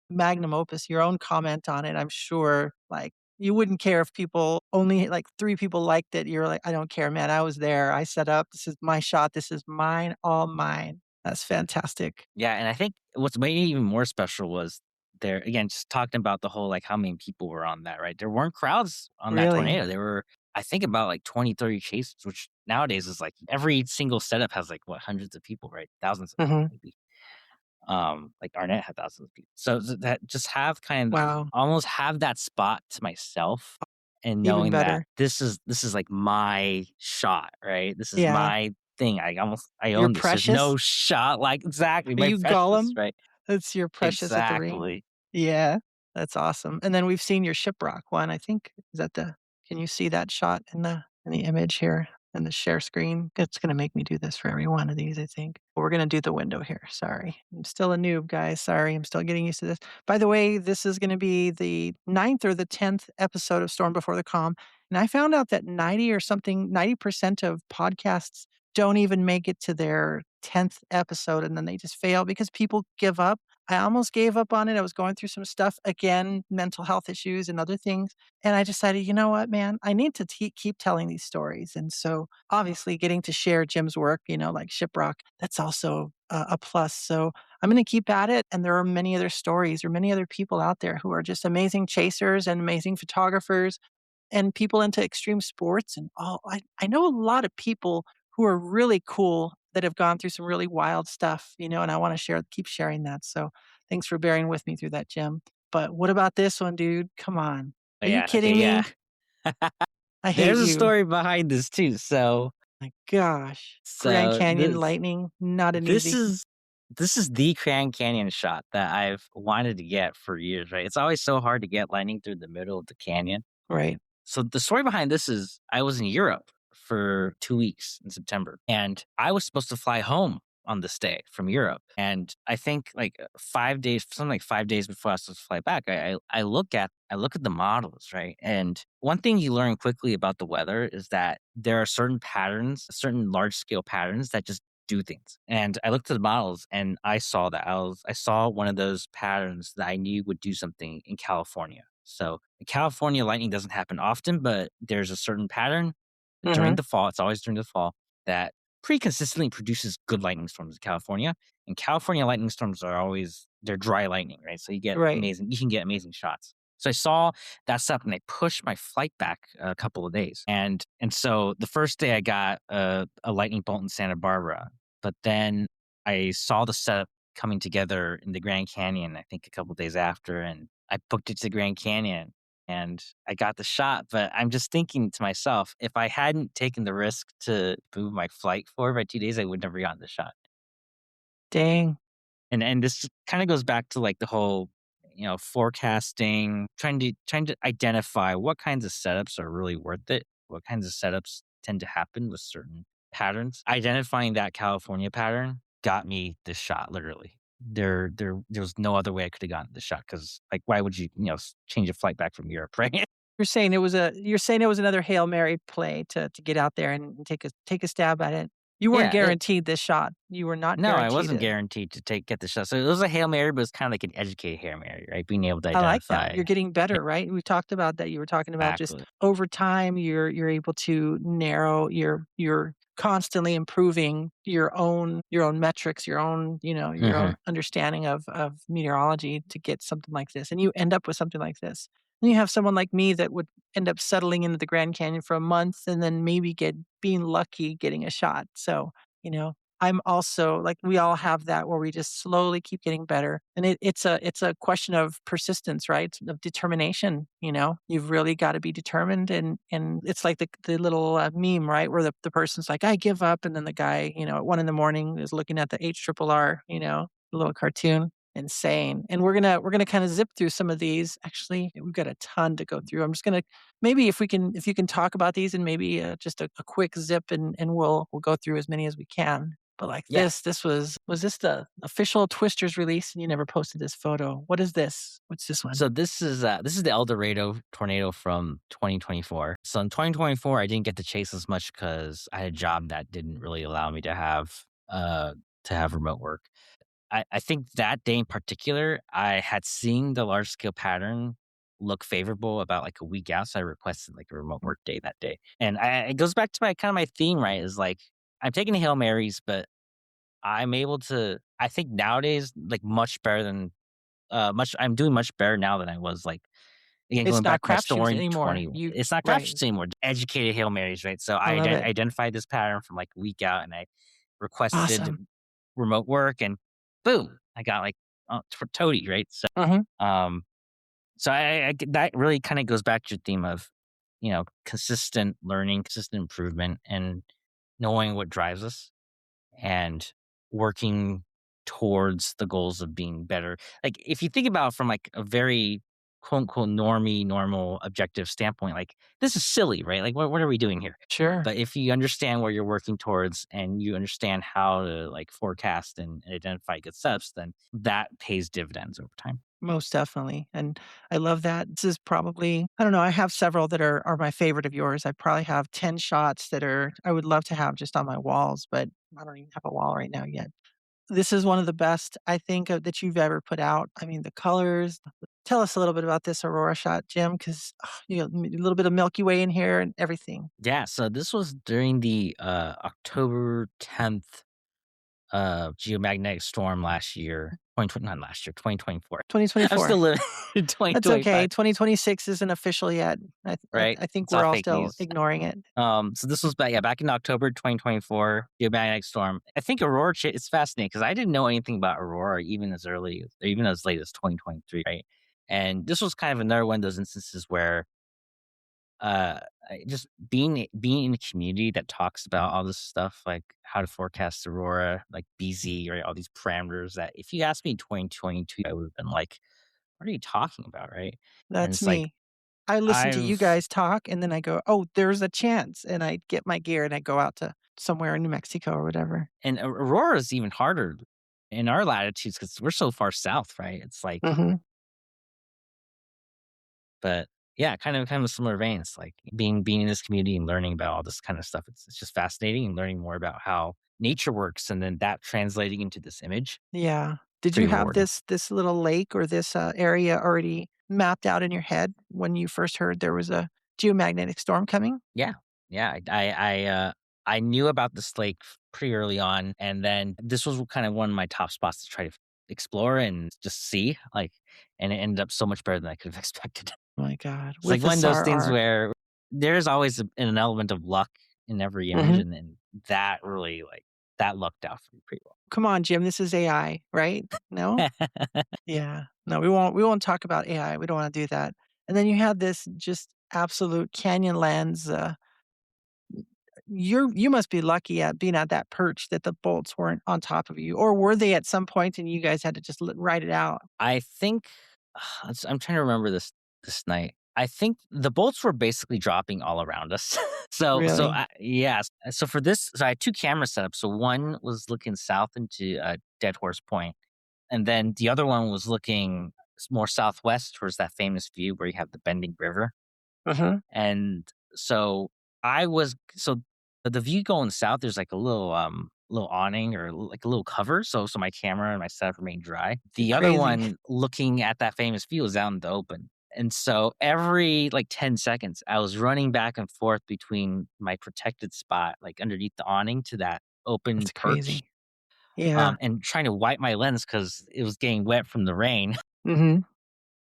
magnum opus, your own comment on it, I'm sure, like, you wouldn't care if people only like 3 people liked it. You're like, "I don't care, man. I was there. I set up. This is my shot. This is mine, all mine." That's fantastic. Yeah, and I think what's made it even more special was there again, just talking about the whole, like, how many people were on that, right? There weren't crowds on that Really. tornado. There were, I think, about, like, 20, 30 cases, which nowadays is like every single setup has, like, what, hundreds of people, right? Thousands of people Mhm. maybe. Like Arnett had thousands of people. So that just have kind of Wow. almost have that spot to myself, and Even knowing that better. this is like my shot, right? This is Yeah. my thing. I You're own this. There's no precious. shot like exactly Are my you precious, Gollum? right? That's your precious at the ring. Exactly. Yeah, that's awesome, and then we've seen your Shiprock one, I think. Is that the Can you see that shot in the image here in the share screen? It's gonna make me do this for every one of these, I think. We're gonna do the window here, sorry. I'm still a noob, guys, sorry, I'm still getting used to this. By the way, this is gonna be the ninth or the 10th episode of Storm Before the Calm, and I found out that 90% of podcasts don't even make it to their 10th episode, and then they just fail because people give up. I almost gave up on it. I was going through some stuff again, mental health issues and other things. And I decided, you know what, man, I need to keep telling these stories. And so obviously getting to share Jim's work, like Shiprock, that's also a plus. So I'm going to keep at it. And there are many other stories or many other people out there who are just amazing chasers and amazing photographers and people into extreme sports and all. I know a lot of people who are really cool that have gone through some really wild stuff, and I want to keep sharing that. So thanks for bearing with me through that, Jim. But what about this one, dude? Come on. Oh, Are you yeah. Okay. kidding Yeah. me? I hate There's a you. story behind this too. My gosh. Grand So Canyon this lightning, not an this easy. is this is the Grand Canyon shot that I've wanted to get for years. Right. It's always so hard to get lightning through the middle of the canyon. Right. So the story behind this is I was in Europe for 2 weeks in September, and I was supposed to fly home on this day from Europe. And I think like 5 days, something like 5 days before I was supposed to fly back, I look at the models, right? And one thing you learn quickly about the weather is that there are certain patterns, certain large scale patterns that just do things. And I looked at the models and I saw that. I saw one of those patterns that I knew would do something in California. So the California lightning doesn't happen often, but there's a certain pattern during Mhm. the fall. It's always during the fall that pretty consistently produces good lightning storms in California. And California lightning storms are always they're dry lightning, right? So Right. you can get amazing shots. So I saw that stuff and I pushed my flight back a couple of days. And so the first day I got a lightning bolt in Santa Barbara, but then I saw the setup coming together in the Grand Canyon, I think a couple of days after, and I booked it to the Grand Canyon and I got the shot. But I'm just thinking to myself, if I hadn't taken the risk to move my flight forward by 2 days, I would never gotten the shot. Dang. And this kind of goes back to like the whole, forecasting, trying to identify what kinds of setups are really worth it, what kinds of setups tend to happen with certain patterns. Identifying that California pattern got me this shot literally. There was no other way I could have gotten the shot because like why would you change a flight back from Europe, right? You're saying it was another Hail Mary play to get out there and take a stab at it. You weren't Yeah, guaranteed this shot. You were not no, I guaranteed wasn't it. guaranteed to get the shot. So it was a Hail Mary, but it's kind of like an educated Hail Mary, right? Being able to I like that. identify You're getting better, right? We talked about that. You were talking about just exactly. over time, you're able to narrow you're constantly improving your own metrics, your Hmm. own understanding of meteorology to get something like this. And you end up with something like this. And you have someone like me that would end up settling into the Grand Canyon for a month and then maybe being lucky getting a shot. So, you know, I'm also like we all have that where we just slowly keep getting better. And it's a question of persistence, right? Of determination. You've really got to be determined. And it's like the little meme, right? Where the person's like, I give up. And then the guy, at 1 a.m. is looking at the HRRR, the little cartoon. Insane. And we're gonna kind of zip through some of these. Actually, we've got a ton to go through. I'm just gonna maybe if you can talk about these and maybe just a quick zip and we'll go through as many as we can. But like Yeah. was this the official Twisters release? And you never posted this photo. What is this? What's this one? So this is the El Dorado tornado from 2024. So in 2024, I didn't get to chase as much because I had a job that didn't really allow me to have remote work. I think that day in particular, I had seen the large scale pattern look favorable about like a week out, so I requested like a remote work day that day. And it goes back to my kind of my theme, right? Is like I'm taking Hail Marys, but I'm able to. I think nowadays, like much better than much. I'm doing much better now than I was like again, It's going back not to my crapshoots story in anymore. 20, You it's not right. crapshoot anymore. Educated Hail Marys, right? So I I love it. identified this pattern from like a week out, and I requested Awesome. remote work, and boom, I got like toady, right? So, Mhm. um, that really kind of goes back to your theme of consistent learning, consistent improvement, and knowing what drives us and working towards the goals of being better. Like if you think about it from like a very quote unquote normie, normal, objective standpoint, like this is silly, right? Like what are we doing here? Sure. But if you understand what you're working towards and you understand how to like forecast and identify good steps, then that pays dividends over time. Most definitely. And I love that. This is probably, I don't know, I have several that are my favorite of yours. I probably have 10 shots that I would love to have just on my walls, but I don't even have a wall right now yet. This is one of the best I think that you've ever put out. I mean, the colors. Tell us a little bit about this Aurora shot, Jim, because you got a little bit of Milky Way in here and everything. Yeah. So this was during the October 10th geomagnetic storm last year. 2020, not last year, 2024. I'm 2024. still living in That's okay. 2025, 2026 isn't official yet. right? I think It's all we're all fake still news. ignoring it. So this was back in October 2024, geomagnetic storm. I think Aurora, it's fascinating because I didn't know anything about Aurora even as late as 2023, right? And this was kind of another one of those instances where just being in a community that talks about all this stuff, like how to forecast Aurora, like BZ, right? All these parameters that if you asked me in 2022, I would have been like, what are you talking about, right? And That's it's like me. I listen to you I've guys talk, and then I go, "Oh, there's a chance," and I get my gear and I go out to somewhere in New Mexico or whatever. and Aurora is even harder in our latitudes because we're so far south, right? It's like, Mhm. but yeah, kind of similar veins, like being in this community and learning about all this kind of stuff. It's just fascinating and learning more about how nature works, and then that translating into this image, Yeah. Did you pretty have rewarding. this little lake or this area already mapped out in your head when you first heard there was a geomagnetic storm coming? Yeah. Yeah. I knew about this lake pretty early on. And then this was kind of one of my top spots to try to explore and just see. And it ended up so much better than I could have expected. Oh my god, It's like with the one of those SAR things arc. where there's always an element of luck in every image. Mhm. And that really, that lucked out for me pretty Come on, Jim, this is AI, right? No? well. Yeah. No, we won't talk about AI, we don't wanna do that. And then you had this just absolute canyon lands, you must be lucky at being at that perch that the bolts weren't on top of you, or were they at some point and you guys had to just ride it out? I think I'm trying to remember this night. I think the bolts were basically dropping all around us. Really? Yes. So for this, so I had two cameras set up. So one was looking south into Dead Horse Point, and then the other one was looking more southwest towards that famous view where you have the bending river. Uh-huh. And so I was so the view going south, there's like a little awning or like a little cover. So my camera and my setup remain dry. The other Crazy. one looking at that famous view is out in the open. And so every like 10 seconds, I was running back and forth between my protected spot, like underneath the awning to that open That's perch, crazy. Yeah. and trying to wipe my lens because it was getting wet from the rain. Mhm.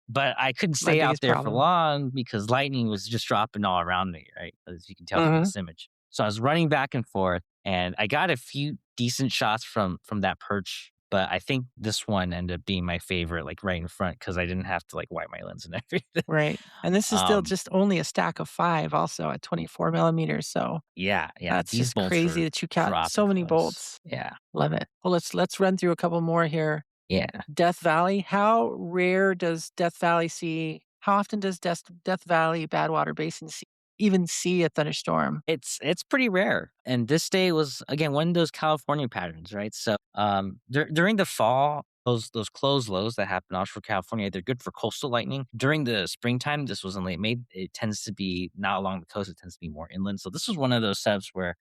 But I couldn't My stay out biggest there for problem. long because lightning was just dropping all around me, right? As you can tell from Mhm. this image. So I was running back and forth, and I got a few decent shots from that perch, but I think this one ended up being my favorite, like, right in front because I didn't have to, like, wipe my lens and everything. Right. And this is still Um, just only a stack of 5 also at 24 millimeters, so yeah, yeah, that's these just bolts crazy were that you got dropping so many close. bolts. Yeah, Love it. Well, let's run through a couple more here. yeah. Death Valley, how rare does Death Valley see how often does Death Valley Badwater Basin even see a thunderstorm? It's pretty rare, and this day was, again, one of those California patterns, right? So, during the fall, those closed lows that happen offshore California, they're good for coastal lightning. During the springtime, this was in late May, it tends to be not along the coast, it tends to be more inland. So this was one of those setups where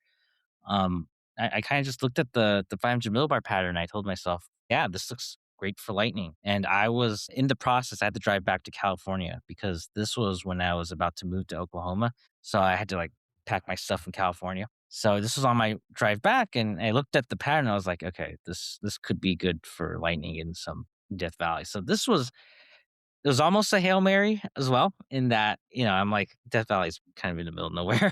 um, I kind of just looked at the 500 millibar pattern. And I told myself, yeah, this looks great for lightning. And I was in the process. I had to drive back to California because this was when I was about to move to Oklahoma. So I had to like pack my stuff in California. So this was on my drive back, and I looked at the pattern. I was like, okay, this could be good for lightning in some Death Valley. So it was almost a Hail Mary as well, in that, I'm like, Death Valley's kind of in the middle of nowhere.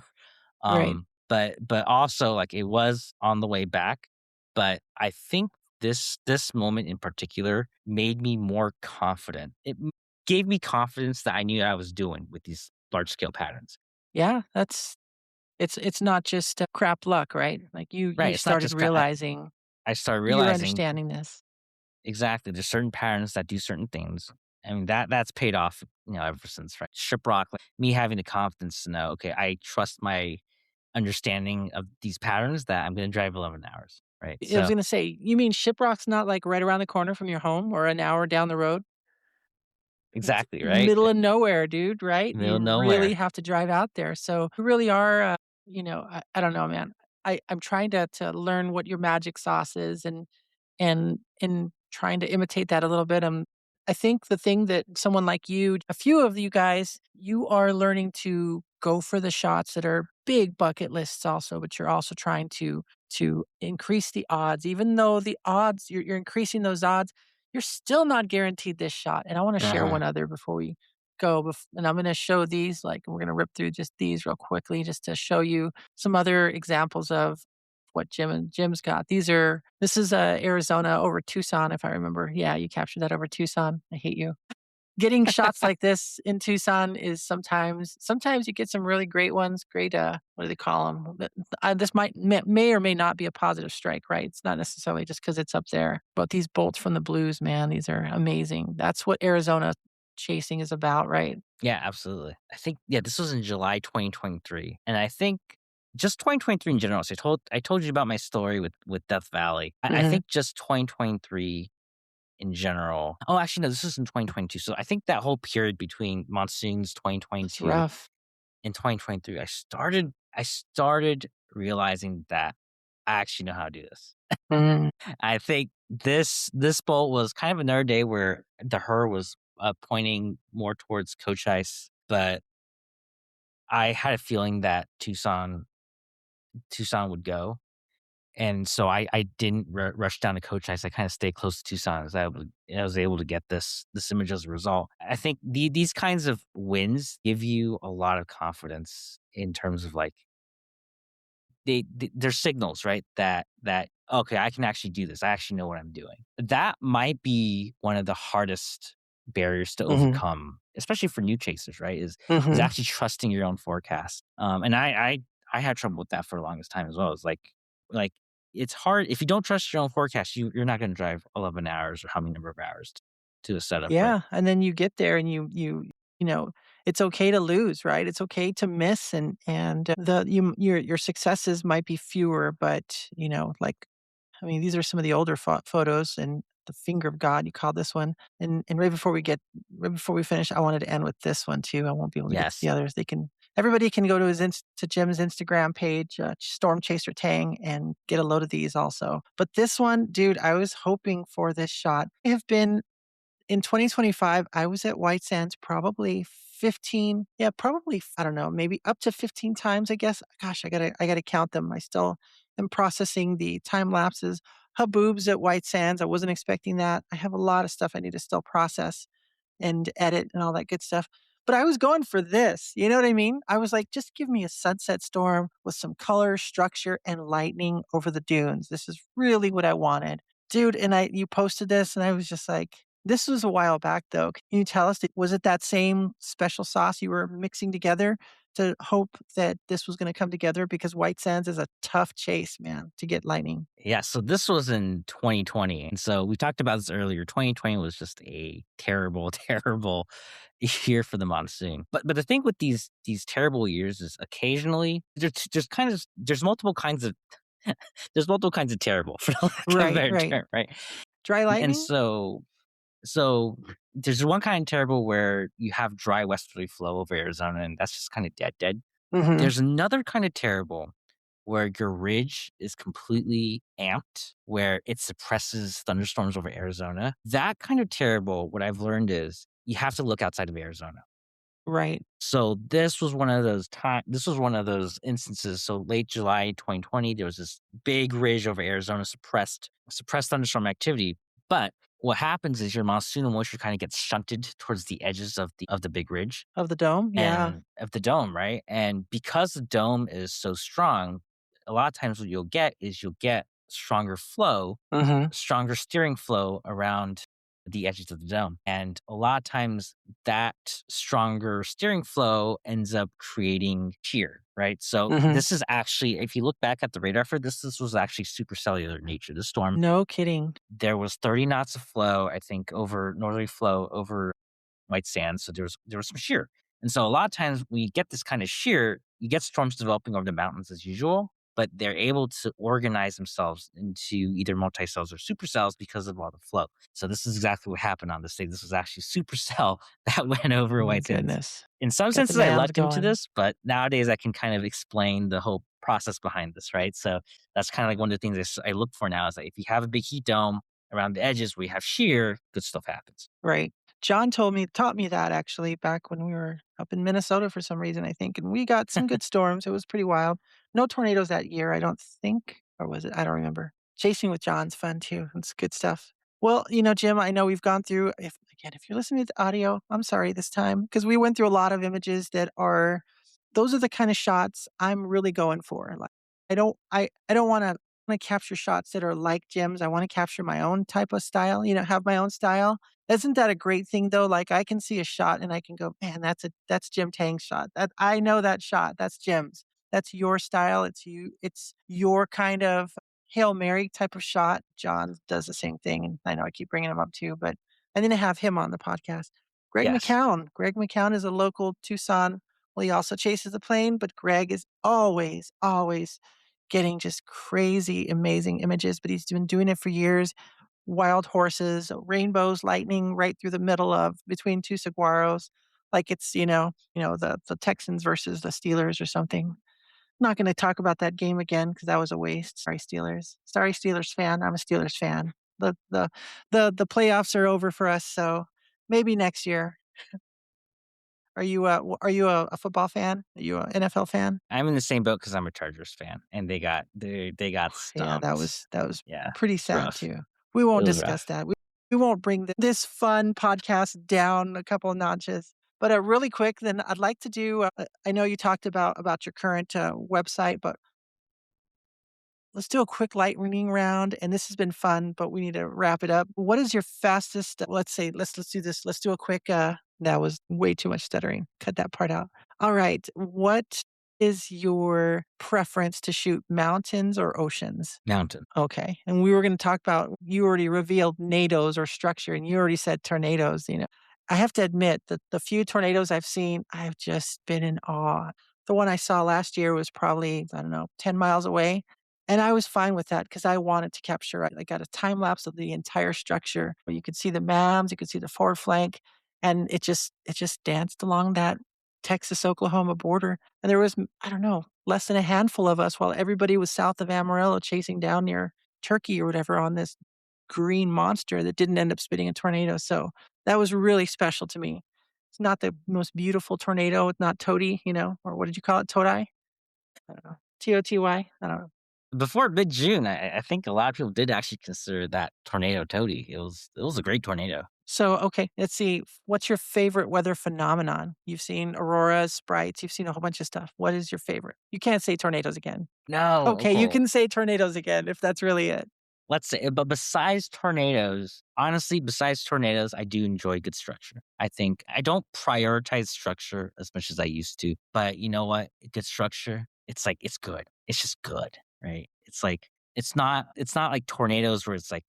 Right. But also, like, it was on the way back, but I think this moment in particular made me more confident. Gave me confidence that I knew what I was doing with these large scale patterns. Yeah, that's it's not just, crap luck, right? Like, Right, you it's not started just realizing I started you're realizing understanding this. exactly there's certain patterns that do certain things. I mean, that's paid off, ever since, right? Shiprock, like, me having the confidence to know, okay, I trust my understanding of these patterns that I'm gonna drive 11 hours, right? I was So gonna say, you mean Shiprock's not, like, right around the corner from your home or an hour down the road? It's exactly, right? middle of nowhere, dude, right? Middle You of really nowhere. have to drive out there, so you really are, I don't know, man. I'm trying to learn what your magic sauce is and trying to imitate that a little bit. I think the thing that someone like you, a few of you guys, you are learning to go for the shots that are big bucket lists also, but you're also trying to increase the odds. Even though the odds you're increasing those odds, you're still not guaranteed this shot. And I want to share Uh-huh. one other before we go. And I'm going to show these, like, we're going to rip through just these real quickly, just to show you some other examples of what Jim's got. This is Arizona over Tucson, if I remember. Yeah, you captured that over Tucson. I hate you. Getting shots like this in Tucson is sometimes you get some really great ones, great, what do they call 'em? This may or may not be a positive strike, right? It's not necessarily just because it's up there, but these bolts from the blues, man, these are amazing. That's what Arizona chasing is about, right? Yeah, absolutely. I think, yeah, this was in July 2023, and I think just 2023 in general. So I told you about my story with Death Valley. I Mhm. think just 2023 in general. Oh, actually, no, this was in 2022. So I think that whole period between monsoons It's 2022 rough. and 2023, I started realizing that I actually know how to do this. Mhm. I think this bolt was kind of another day where the her was pointing more towards coach ice, but I had a feeling that Tucson would go. And so I didn't rush down to coach ice. I kind of stayed close to Tucson as I was able to get this image as a result. I think these kinds of wins give you a lot of confidence in terms of like they're signals, right? That okay, I can actually do this. I actually know what I'm doing. That might be one of the hardest barriers to Mhm. overcome, especially for new chasers, right? Is Mhm. actually trusting your own forecast. And I had trouble with that for the longest time as well. It's like it's hard if you don't trust your own forecast. You're not going to drive 11 hours or how many number of hours to a setup, right? Yeah, and then you get there and you know, it's okay to lose, right? It's okay to miss and your successes might be fewer, but, like, I mean, these are some of the older photos and the finger of God, you call this one. And right before we finish, I wanted to end with this one too. I won't be able to get to the Yes. others. Everybody can go to to Jim's Instagram page, Storm Chaser Tang, and get a load of these also. But this one, dude, I was hoping for this shot. I have been in 2025, I was at White Sands probably 15, yeah, probably, I don't know, maybe up to 15 times, I guess. Gosh, I gotta count them. I still am processing the time lapses. Haboobs at White Sands. I wasn't expecting that. I have a lot of stuff I need to still process and edit and all that good stuff. But I was going for this. You know what I mean? I was like, just give me a sunset storm with some color, structure, and lightning over the dunes. This is really what I wanted. Dude, and you posted this and I was just like, this was a while back though. Can you tell us, was it that same special sauce you were mixing together to hope that this was going to come together? Because White Sands is a tough chase, man, to get lightning. Yeah, so this was in 2020. And so we talked about this earlier. 2020 was just a terrible, terrible year for the monsoon. But the thing with these terrible years is occasionally there's multiple kinds of there's multiple kinds of terrible for the lack of a Right, better right. term, right? Dry And lightning? so there's one kind of terrible where you have dry westerly flow over Arizona, and that's just kind of dead. Hmm. There's another kind of terrible where your ridge is completely amped, where it suppresses thunderstorms over Arizona. That kind of terrible, what I've learned is you have to look outside of Arizona. Right. So this was one of those instances. So late July 2020, there was this big ridge over Arizona, suppressed thunderstorm activity. But what happens is your monsoonal moisture kind of gets shunted towards the edges of the big ridge Of the dome? Yeah. and of the dome, right? And because the dome is so strong, a lot of times what you'll get Mhm. stronger steering flow around the edges of the dome. And a lot of times that stronger steering flow ends up creating shear, right? So Mhm. this is actually, if you look back at the radar for this was actually supercellular in nature. This storm, No kidding. there was 30 knots of flow, I think, over northerly flow over White Sands, so there was some shear. And so a lot of times when you get this kind of shear, you get storms developing over the mountains as usual, but they're able to organize themselves into either multicells or supercells because of all the flow. So this is exactly what happened on this day. This was actually supercell that went over Oh my White Sands. goodness. In some Got the senses, I NAMs lucked into going. this, but nowadays I can kind of explain the whole process behind this, right? So that's kind of like one of the things I look for now is that if you have a big heat dome around the edges where you have shear, good stuff happens. Right. John taught me that actually back when we were up in Minnesota for some reason, I think, and we got some good storms. It was pretty wild. No tornadoes that year, I don't think, or was it? I don't remember. Chasing with John's fun too. It's good stuff. Well, Jim, I know we've gone through, if you're listening to the audio, I'm sorry this time, because we went through a lot of images those are the kind of shots I'm really going for. Like, I don't want to capture shots that are like Jim's. I want to capture my own type of style, have my own style. Isn't that a great thing though? Like, I can see a shot and I can go, man, that's Jim Tang's shot. That I know that shot. That's Jim's. That's your style. It's your kind of Hail Mary type of shot. John does the same thing. And I know I keep bringing him up too, but I need to have him on the podcast. Greg Yes. McCown. Greg McCown is a local Tucson. Well, he also chases the plane, but Greg is always, always getting just crazy, amazing images. But he's been doing it for years. Wild horses, rainbows, lightning right through the middle of between two saguaros, like it's the Texans versus the Steelers or something. Not going to talk about that game again because that was a waste. Sorry, Steelers. Sorry, Steelers fan. I'm a Steelers fan. The playoffs are over for us, so maybe next year. Are you a football fan? Are you a NFL fan? I'm in the same boat because I'm a Chargers fan, and they got Yeah, stomped. that was Yeah, pretty it's sad rough. too. We It won't was discuss rough. that. We won't bring this fun podcast down a couple of notches. But really quick, then I'd like to do. I know you talked about your current website, but let's do a quick lightning round. And this has been fun, but we need to wrap it up. What is your fastest? Let's say let's do this. Let's do a quick. That was way too much stuttering. Cut that part out. All right. What is your preference to shoot, mountains or oceans? Mountain. Okay. And we were going to talk about, you already revealed nados or structure, and you already said tornadoes. I have to admit that the few tornadoes I've seen, I've just been in awe. The one I saw last year was probably, I don't know, 10 miles away. And I was fine with that because I wanted to capture, I got a time lapse of the entire structure where you could see the MAMs, you could see the forward flank, and it just danced along that Texas Oklahoma border. And there was, I don't know, less than a handful of us while everybody was south of Amarillo chasing down near Turkey or whatever on this green monster that didn't end up spitting a tornado. So that was really special to me. It's not the most beautiful tornado. It's not toady, or what did you call it? Todai? I don't know. TOTY? I don't know. Before mid June, I think a lot of people did actually consider that tornado toady. It was a great tornado. So, okay, let's see. What's your favorite weather phenomenon? You've seen auroras, sprites, you've seen a whole bunch of stuff. What is your favorite? You can't say tornadoes again. No, Okay, you okay. can say tornadoes again if that's really it. Let's say, but besides tornadoes, honestly, besides tornadoes, I do enjoy good structure. I think I don't prioritize structure as much as I used to, but you know what? Good structure, it's like it's good. It's just good, right? It's like it's not like tornadoes where it's like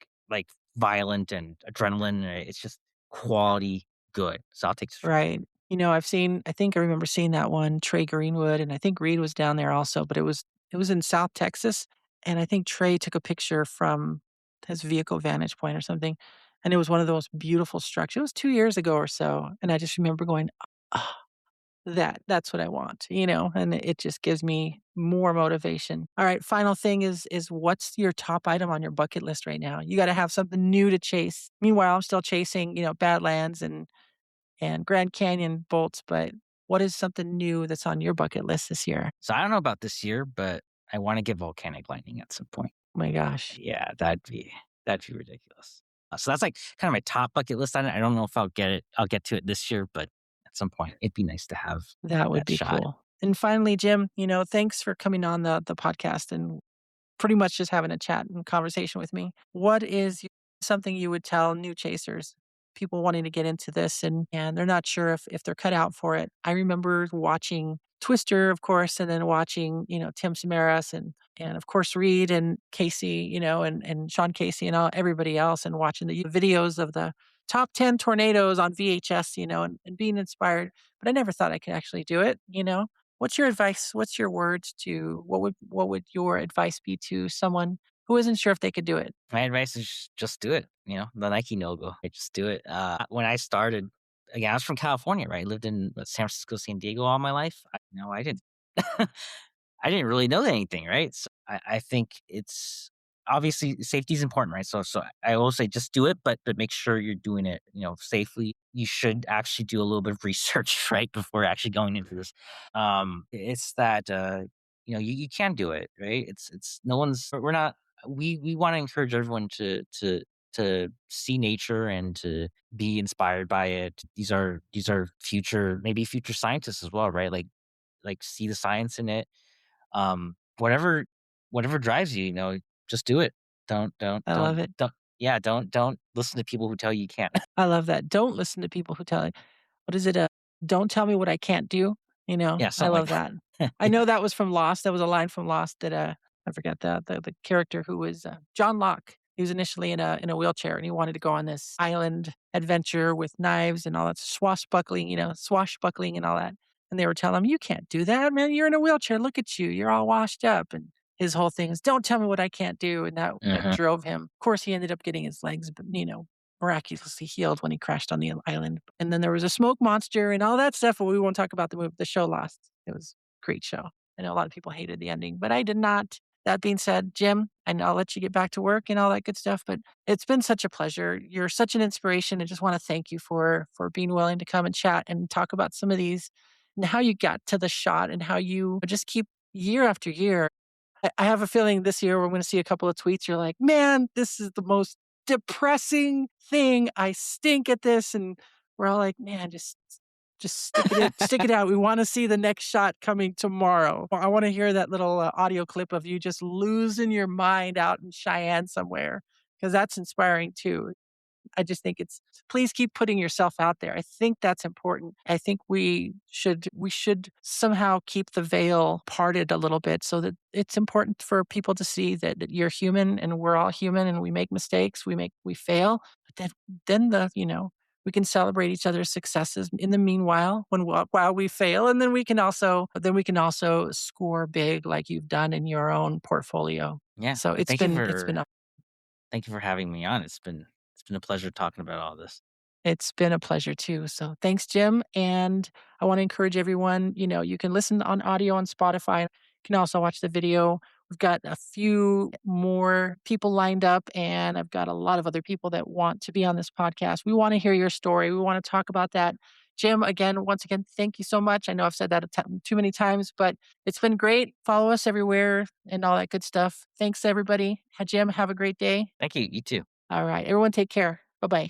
violent and adrenaline. Right? It's just quality good. So I'll take structure. Right. I think I remember seeing that one, Trey Greenwood, and I think Reed was down there also, but it was in South Texas. And I think Trey took a picture from his vehicle vantage point or something. And it was one of those beautiful structures. It was 2 years ago or so. And I just remember going, oh, that's what I want, and it just gives me more motivation. All right. Final thing is what's your top item on your bucket list right now? You got to have something new to chase. Meanwhile, I'm still chasing, Badlands and Grand Canyon bolts, but what is something new that's on your bucket list this year? So I don't know about this year, but I want to get volcanic lightning at some point. Oh my gosh, Yeah, that'd be ridiculous. So that's like kind of my top bucket list item. I don't know if I'll get it. I'll get to it this year, but at some point, it'd be nice to have that would that be shot. cool. And finally, Jim, thanks for coming on the podcast and pretty much just having a chat and conversation with me. What is something you would tell new chasers, people wanting to get into this and they're not sure if they're cut out for it? I remember watching Twister, of course, and then watching, Tim Samaras and of course Reed and Casey, and Sean Casey and everybody else and watching the videos of the top 10 tornadoes on VHS, and being inspired. But I never thought I could actually do it. What's your advice? What's your words to what would your advice be to someone who isn't sure if they could do it? My advice is just do it. The Nike no go. Just do it. When I started, again, I was from California, right? I lived in San Francisco, San Diego all my life. I didn't. I didn't really know anything, right? So I think it's obviously safety is important, right? So I will say just do it, but make sure you're doing it, safely. You should actually do a little bit of research, right, before actually going into this. It's that you can do it, right? It's no one's we're not we want to encourage everyone to see nature and to be inspired by it. These are future scientists as well, right? Like see the science in it. Whatever drives you, just do it. Don't don't I love don't it. don't yeah, don't listen to people who tell you can't. I love that. Don't listen to people who tell you, what is it? Don't tell me what I can't do. Yeah, I something like love that. that. I know that was from Lost. That was a line from Lost that I forget the character who was John Locke. He was initially in a wheelchair and he wanted to go on this island adventure with knives and all that swashbuckling and all that. And they were telling him, "You can't do that, man. You're in a wheelchair. Look at you. You're all washed up." And his whole thing is, "Don't tell me what I can't do." And that Mhm. drove him. Of course, he ended up getting his legs, but miraculously healed when he crashed on the island. And then there was a smoke monster and all that stuff. But we won't talk about the show Lost. It was a great show. I know a lot of people hated the ending, but I did not. That being said, Jim, and I'll let you get back to work and all that good stuff, but it's been such a pleasure. You're such an inspiration. I just want to thank you for being willing to come and chat and talk about some of these and how you got to the shot and how you just keep year after year. I have a feeling this year we're going to see a couple of tweets. You're like, man, this is the most depressing thing. I stink at this. And we're all like, man, just stick it out. We want to see the next shot coming tomorrow. I want to hear that little audio clip of you just losing your mind out in Cheyenne somewhere because that's inspiring too. I just think it's please keep putting yourself out there. I think that's important. I think we should somehow keep the veil parted a little bit so that it's important for people to see that you're human and we're all human and we make mistakes, we fail, but then we can celebrate each other's successes in the meanwhile while we fail, and then we can also score big like you've done in your own portfolio. Yeah. So it's been Thank you for having me on. It's been a pleasure talking about all this. It's been a pleasure too. So thanks, Jim. And I want to encourage everyone, you can listen on audio on Spotify. You can also watch the video. We've got a few more people lined up, and I've got a lot of other people that want to be on this podcast. We want to hear your story. We want to talk about that. Jim, once again, thank you so much. I know I've said that too many times, but it's been great. Follow us everywhere and all that good stuff. Thanks, everybody. Jim, have a great day. Thank you. You too. All right. Everyone, take care. Bye bye.